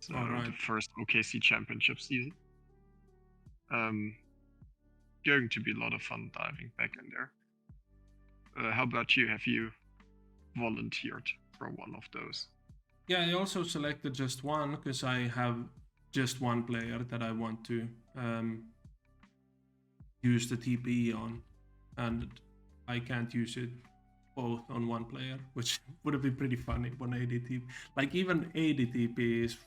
So Alright. the first OKC Championship season. Going to be a lot of fun diving back in there. How about you? Have you volunteered for one of those? Yeah, I also selected just one because I have just one player that I want to use the TPE on, and I can't use it both on one player, which would have been pretty funny. 180 TP, like even 80 TP is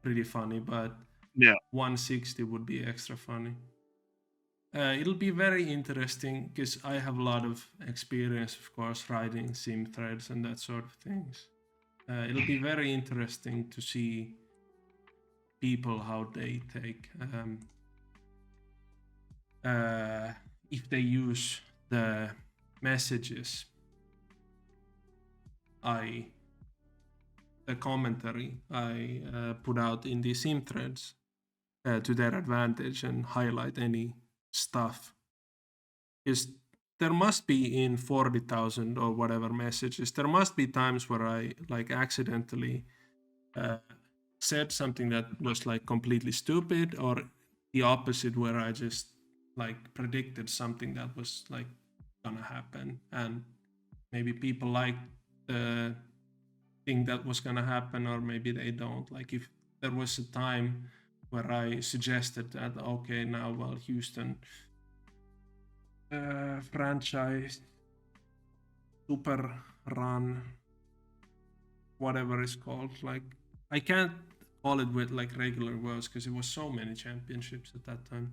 pretty funny, but yeah, 160 would be extra funny. It'll be very interesting because I have a lot of experience, of course, writing sim threads and that sort of things. It'll be very interesting to see people how they take if they use the messages the commentary I put out in the sim threads to their advantage and highlight any stuff. Because there must be in 40,000 or whatever messages, there must be times where I like accidentally said something that was like completely stupid, or the opposite where I just like predicted something that was like gonna happen, and maybe people like the thing that was gonna happen, or maybe they don't. Like if there was a time where I suggested that, okay, now well, Houston franchise super run, whatever it's called, like I can't call it with like regular words because it was so many championships at that time.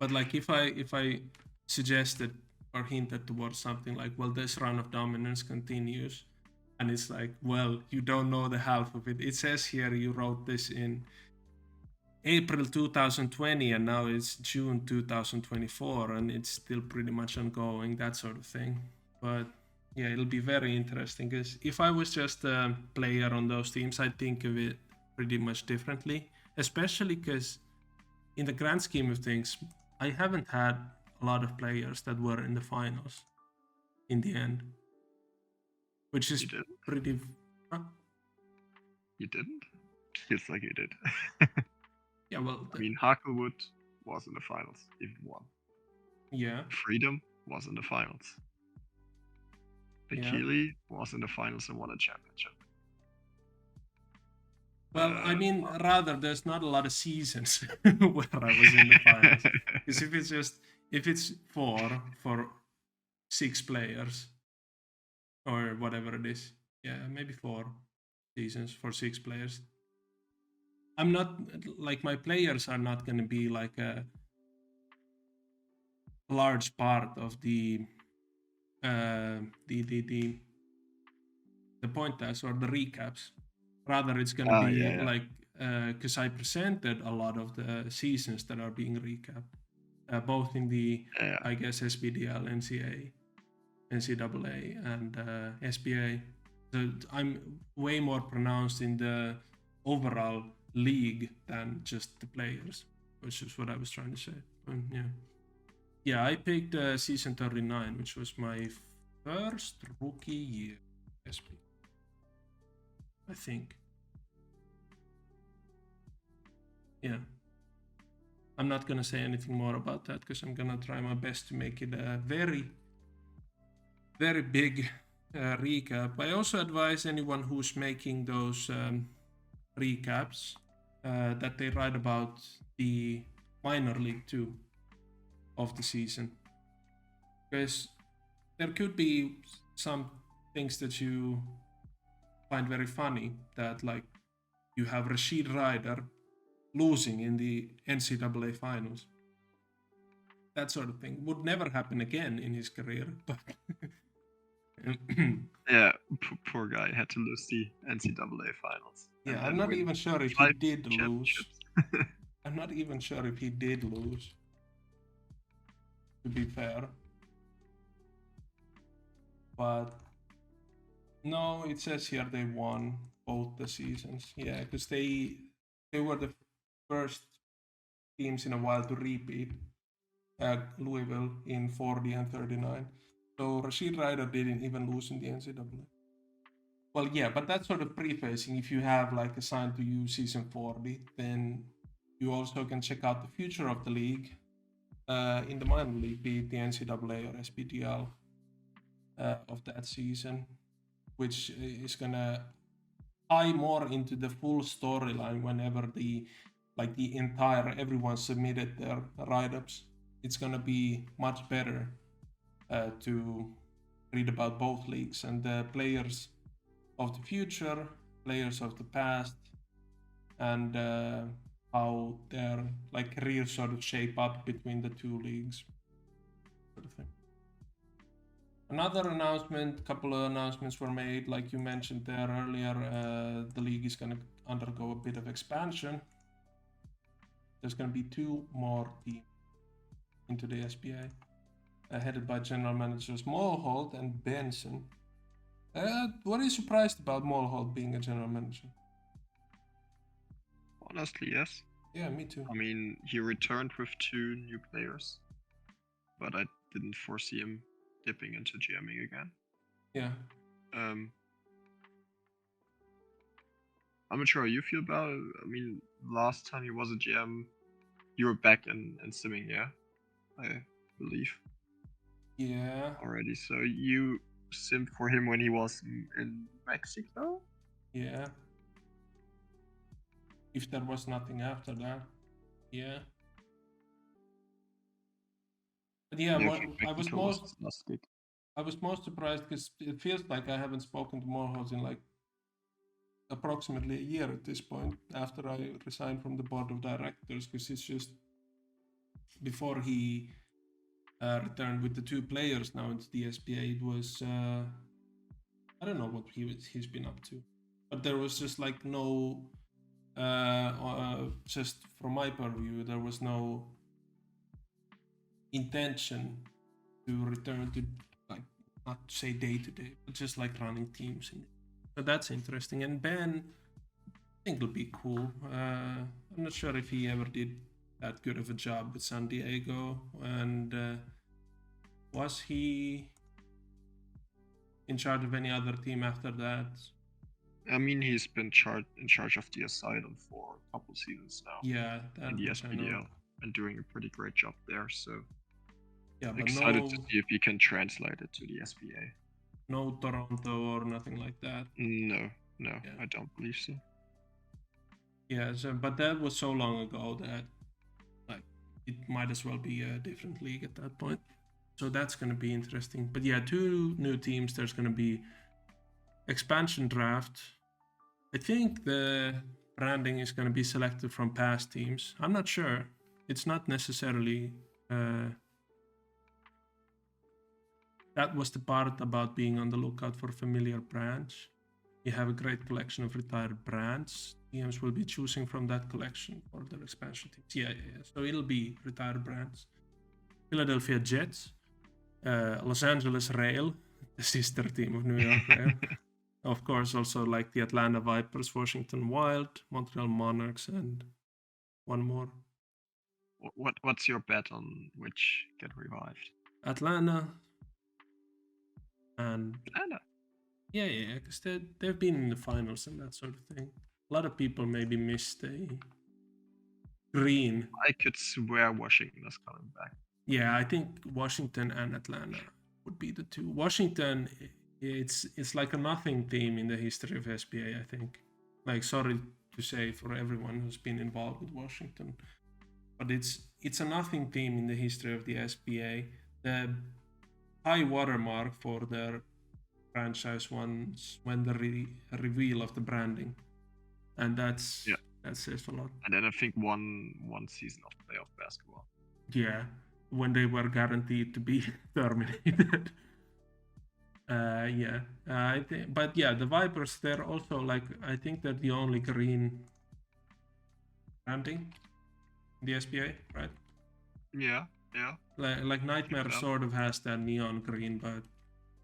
But like if I suggested or hinted towards something like, well, this run of dominance continues, and it's like, well, you don't know the half of it. It says here you wrote this in April 2020 and now it's June 2024 and it's still pretty much ongoing, that sort of thing. But yeah, it'll be very interesting because if I was just a player on those teams, I'd think of it pretty much differently, especially because in the grand scheme of things, I haven't had a lot of players that were in the finals in the end, which is pretty. Huh? You didn't? Feels like you did. Yeah, well, I mean, Hakelwood was in the finals, even won. Yeah. Freedom was in the finals. Bikili was in the finals and won a championship. Well, I mean, rather, there's not a lot of seasons where I was in the finals. Because if it's for 6 players or whatever it is, yeah, maybe 4 seasons for 6 players. I'm not like my players are not going to be like a large part of the point tests or the recaps. Rather, it's going to be like because I presented a lot of the seasons that are being recapped, both in the I guess SBDL, NCAA, and SBA. So I'm way more pronounced in the overall league than just the players, which is what I was trying to say. Yeah, I picked season 39, which was my first rookie year SB, I think. Yeah, I'm not gonna say anything more about that because I'm gonna try my best to make it a very, very big recap. I also advise anyone who's making those recaps that they write about the minor league too of the season, because there could be some things that you find very funny that like you have Rashid Ryder losing in the NCAA finals. That sort of thing would never happen again in his career. But Yeah, poor guy had to lose the NCAA finals. yeah, and I'm not win even sure if he 5 did lose. championships. I'm not even sure if he did lose, to be fair. But no, it says here they won both the seasons. Yeah, because they were the first teams in a while to repeat Louisville in 40 and 39. So Rashid Ryder didn't even lose in the NCAA. Well, yeah, but that's sort of prefacing. If you have like assigned to you season 40, then you also can check out the future of the league in the minor league, be it the NCAA or SBDL of that season, which is gonna tie more into the full storyline whenever the entire everyone submitted their write-ups. It's gonna be much better to read about both leagues and the players of the future, players of the past, and how their like careers sort of shape up between the two leagues. Sort of thing. Another announcement, couple of announcements were made, like you mentioned there earlier. The league is going to undergo a bit of expansion. There's going to be 2 more teams into the SBA, headed by general managers Mulholt and Benson. What are you surprised about Mulholt being a general manager? Honestly, yes. Yeah, me too. I mean, he returned with 2 new players, but I didn't foresee him dipping into GMing again. Yeah. I'm not sure how you feel about it. I mean, last time he was a GM, you were back in simming, yeah? I believe. Yeah. Already. So you simmed for him when he was in Mexico? Yeah. If there was nothing after that. Yeah. But yeah, Yeah, I what think I was Mexico was most his last gig. I was most surprised because it feels like I haven't spoken to Mulholt in like approximately a year at this point after I resigned from the board of directors, because it's just before he returned with the 2 players now into the SBA. It was I don't know what he's been up to, but there was just like no just from my purview there was no intention to return to, like, not to say day to day, but just like running teams in it. So that's interesting. And Ben, I think it'll be cool. I'm not sure if he ever did that good of a job with San Diego, and was he in charge of any other team after that? I mean, he's been in charge of the Asylum for a couple seasons now. Yeah, that in the much I know. SBDL, and doing a pretty great job there. So Yeah, but excited no, to see if he can translate it to the SBA. no Toronto or nothing like that. No, Yeah. I don't believe so. Yeah, so, but that was so long ago that like it might as well be a different league at that point. So that's going to be interesting. But yeah, 2 new teams. There's going to be expansion draft. I think the branding is going to be selected from past teams. I'm not sure. It's not necessarily that was the part about being on the lookout for familiar brands. You have a great collection of retired brands. Teams will be choosing from that collection for their expansion teams. Yeah. So it'll be retired brands. Philadelphia Jets, Los Angeles Rail, the sister team of New York Rail. Of course, also like the Atlanta Vipers, Washington Wild, Montreal Monarchs, and one more. What's your bet on which get revived? Atlanta. And Atlanta. yeah, because they've been in the finals and that sort of thing. A lot of people maybe missed the green. I could swear Washington is coming back. Yeah, I think Washington and Atlanta would be the 2. Washington, it's like a nothing team in the history of SBA, I think. Like, sorry to say for everyone who's been involved with Washington, but it's a nothing team in the history of the SBA. The high watermark for their franchise ones when the reveal of the branding, and that says a lot. And then I think one season of playoff basketball. Yeah, when they were guaranteed to be terminated. Yeah, I think, but yeah, the Vipers, they're also like, I think they're the only green branding in the SBA, right? Yeah. Like Nightmare so. sort of has that neon green, but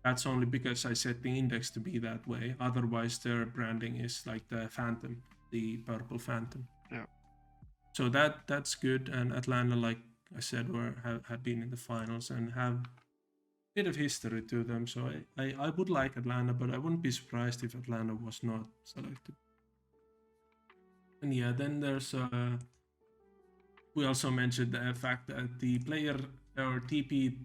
that's only because I set the index to be that way. Otherwise, their branding is like the Phantom, the purple Phantom. Yeah. So that's good. And Atlanta, like I said, have been in the finals and have a bit of history to them. So I would like Atlanta, but I wouldn't be surprised if Atlanta was not selected. And yeah, then there's we also mentioned the fact that the player or TP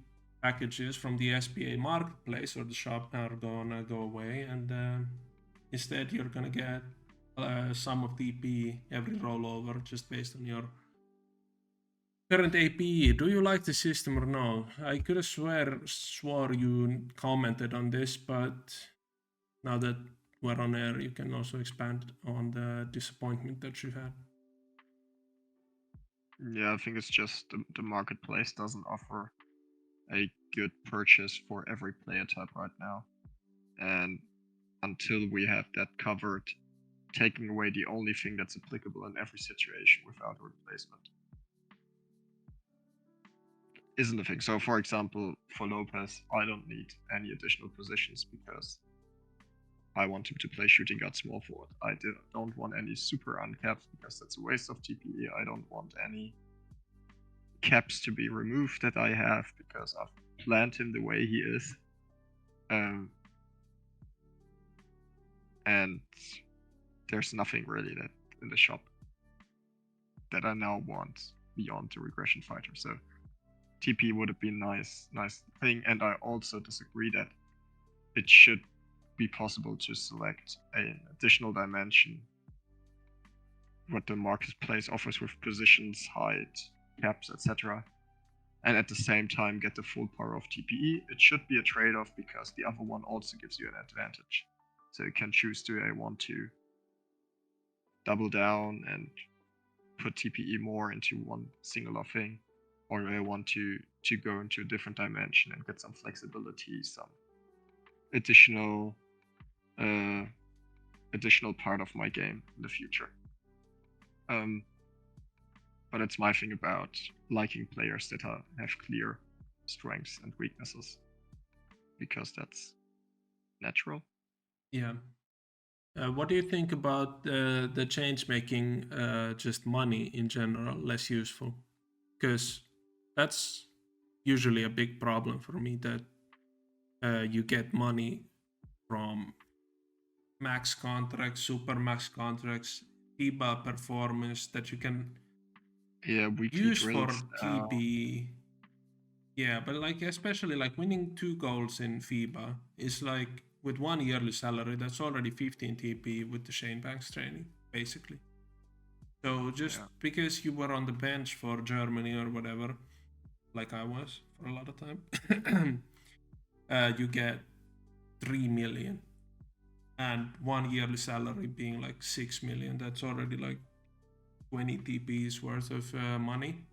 packages from the SBA marketplace or the shop are gonna go away, and instead you're gonna get sum of TP every rollover just based on your current APE. Do you like the system or no? I could have swore you commented on this, but now that we're on air, you can also expand on the disappointment that you had. Yeah, I think it's just the marketplace doesn't offer a good purchase for every player type right now. And until we have that covered, taking away the only thing that's applicable in every situation without a replacement isn't a thing. So, for example, for Lopez, I don't need any additional positions because I want him to play shooting guard small forward. I don't want any super uncaps because that's a waste of TPE. I don't want any caps to be removed that I have because I've planned him the way he is. And there's nothing really that in the shop that I now want beyond the regression fighter. So TP would have been nice thing, and I also disagree that it should be possible to select an additional dimension what the marketplace offers with positions, height, caps, etc. And at the same time get the full power of TPE. It should be a trade-off because the other one also gives you an advantage. So you can choose do I want to double down and put TPE more into one singular thing, or do I want to go into a different dimension and get some flexibility, some additional part of my game in the future. But it's my thing about liking players that have clear strengths and weaknesses, because that's natural. Yeah. What do you think about the change making just money in general less useful? Because that's usually a big problem for me, that you get money from max contracts, super max contracts, FIBA performance that you can use for TP. Yeah, but like especially like winning 2 goals in FIBA is like with 1 yearly salary, that's already 15 TP with the Shane Banks training, basically. So just because you were on the bench for Germany or whatever, like I was for a lot of time, you get 3 million, and 1 yearly salary being like 6 million. That's already like 20 TPs worth of money.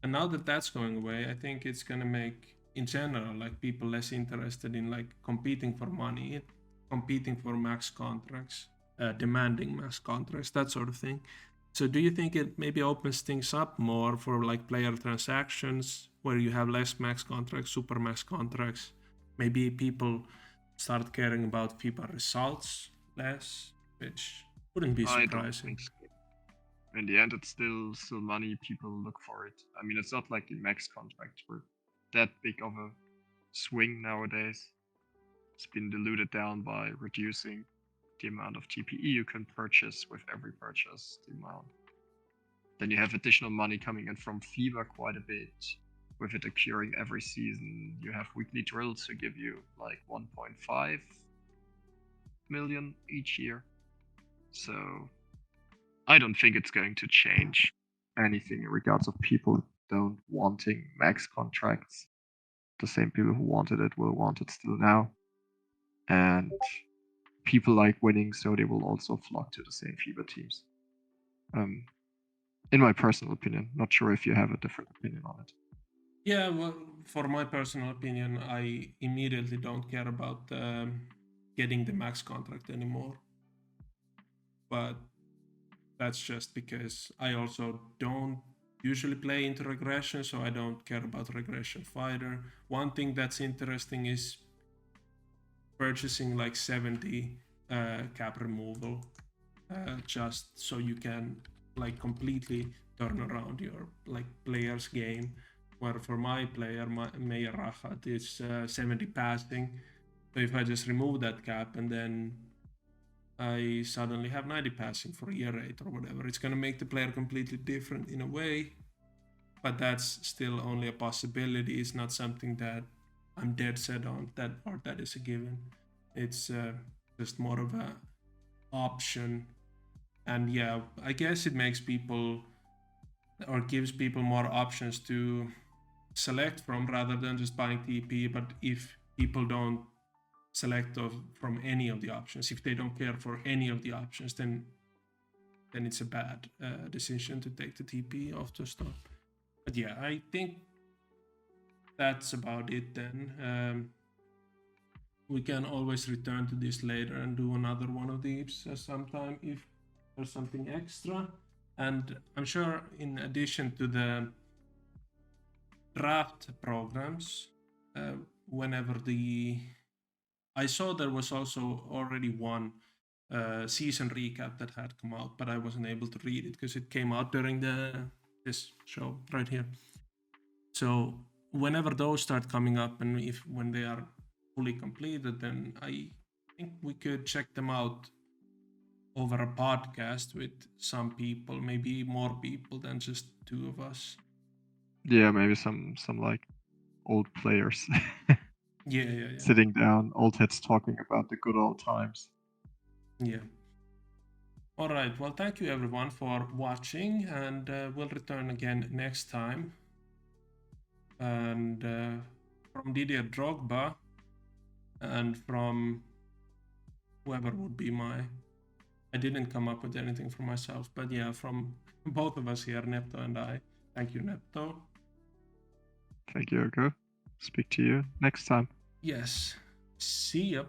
And now that that's going away, I think it's gonna make, in general, like people less interested in like competing for money, competing for max contracts, demanding max contracts, that sort of thing. So do you think it maybe opens things up more for like player transactions where you have less max contracts, super max contracts? Maybe people start caring about FIBA results less, which wouldn't be surprising. I don't think so. In the end, it's still money. People look for it. I mean, it's not like the max contracts were that big of a swing nowadays. It's been diluted down by reducing the amount of TPE you can purchase with every purchase, the amount. Then you have additional money coming in from FIBA quite a bit, with it occurring every season. You have weekly drills who give you like 1.5 million each year. So I don't think it's going to change anything in regards of people don't wanting max contracts. The same people who wanted it will want it still now. and people like winning, so they will also flock to the same FIBA teams. In my personal opinion, not sure if you have a different opinion on it. Yeah, well, for my personal opinion, I immediately don't care about getting the max contract anymore. But that's just because I also don't usually play into regression, so I don't care about regression fighter. One thing that's interesting is purchasing like 70 cap removal, just so you can like completely turn around your like player's game. Where for my player, Meyer Rahat, is 70 passing. So if I just remove that cap and then I suddenly have 90 passing for year 8 or whatever, it's going to make the player completely different in a way. But that's still only a possibility. It's not something that I'm dead set on, that is a given. It's just more of a option. And yeah, I guess it makes people or gives people more options to select from rather than just buying TP. But if people don't select from any of the options, if they don't care for any of the options, then it's a bad decision to take the TP off the start. But yeah, I think that's about it then. We can always return to this later and do another one of these sometime if there's something extra. And I'm sure in addition to the draft programs, whenever I saw there was also already one season recap that had come out, but I wasn't able to read it because it came out during this show right here. So whenever those start coming up and when they are fully completed, then I think we could check them out over a podcast with some people, maybe more people than just two of us. Yeah, maybe some like old players Yeah. sitting down, old heads talking about the good old times. Yeah. All right. Well, thank you everyone for watching, and we'll return again next time. And from Didier Drogba, and from whoever would be I didn't come up with anything for myself, but yeah, from both of us here, Nepto and I. Thank you, Nepto. Thank you, Ergo. Speak to you next time. Yes. See ya.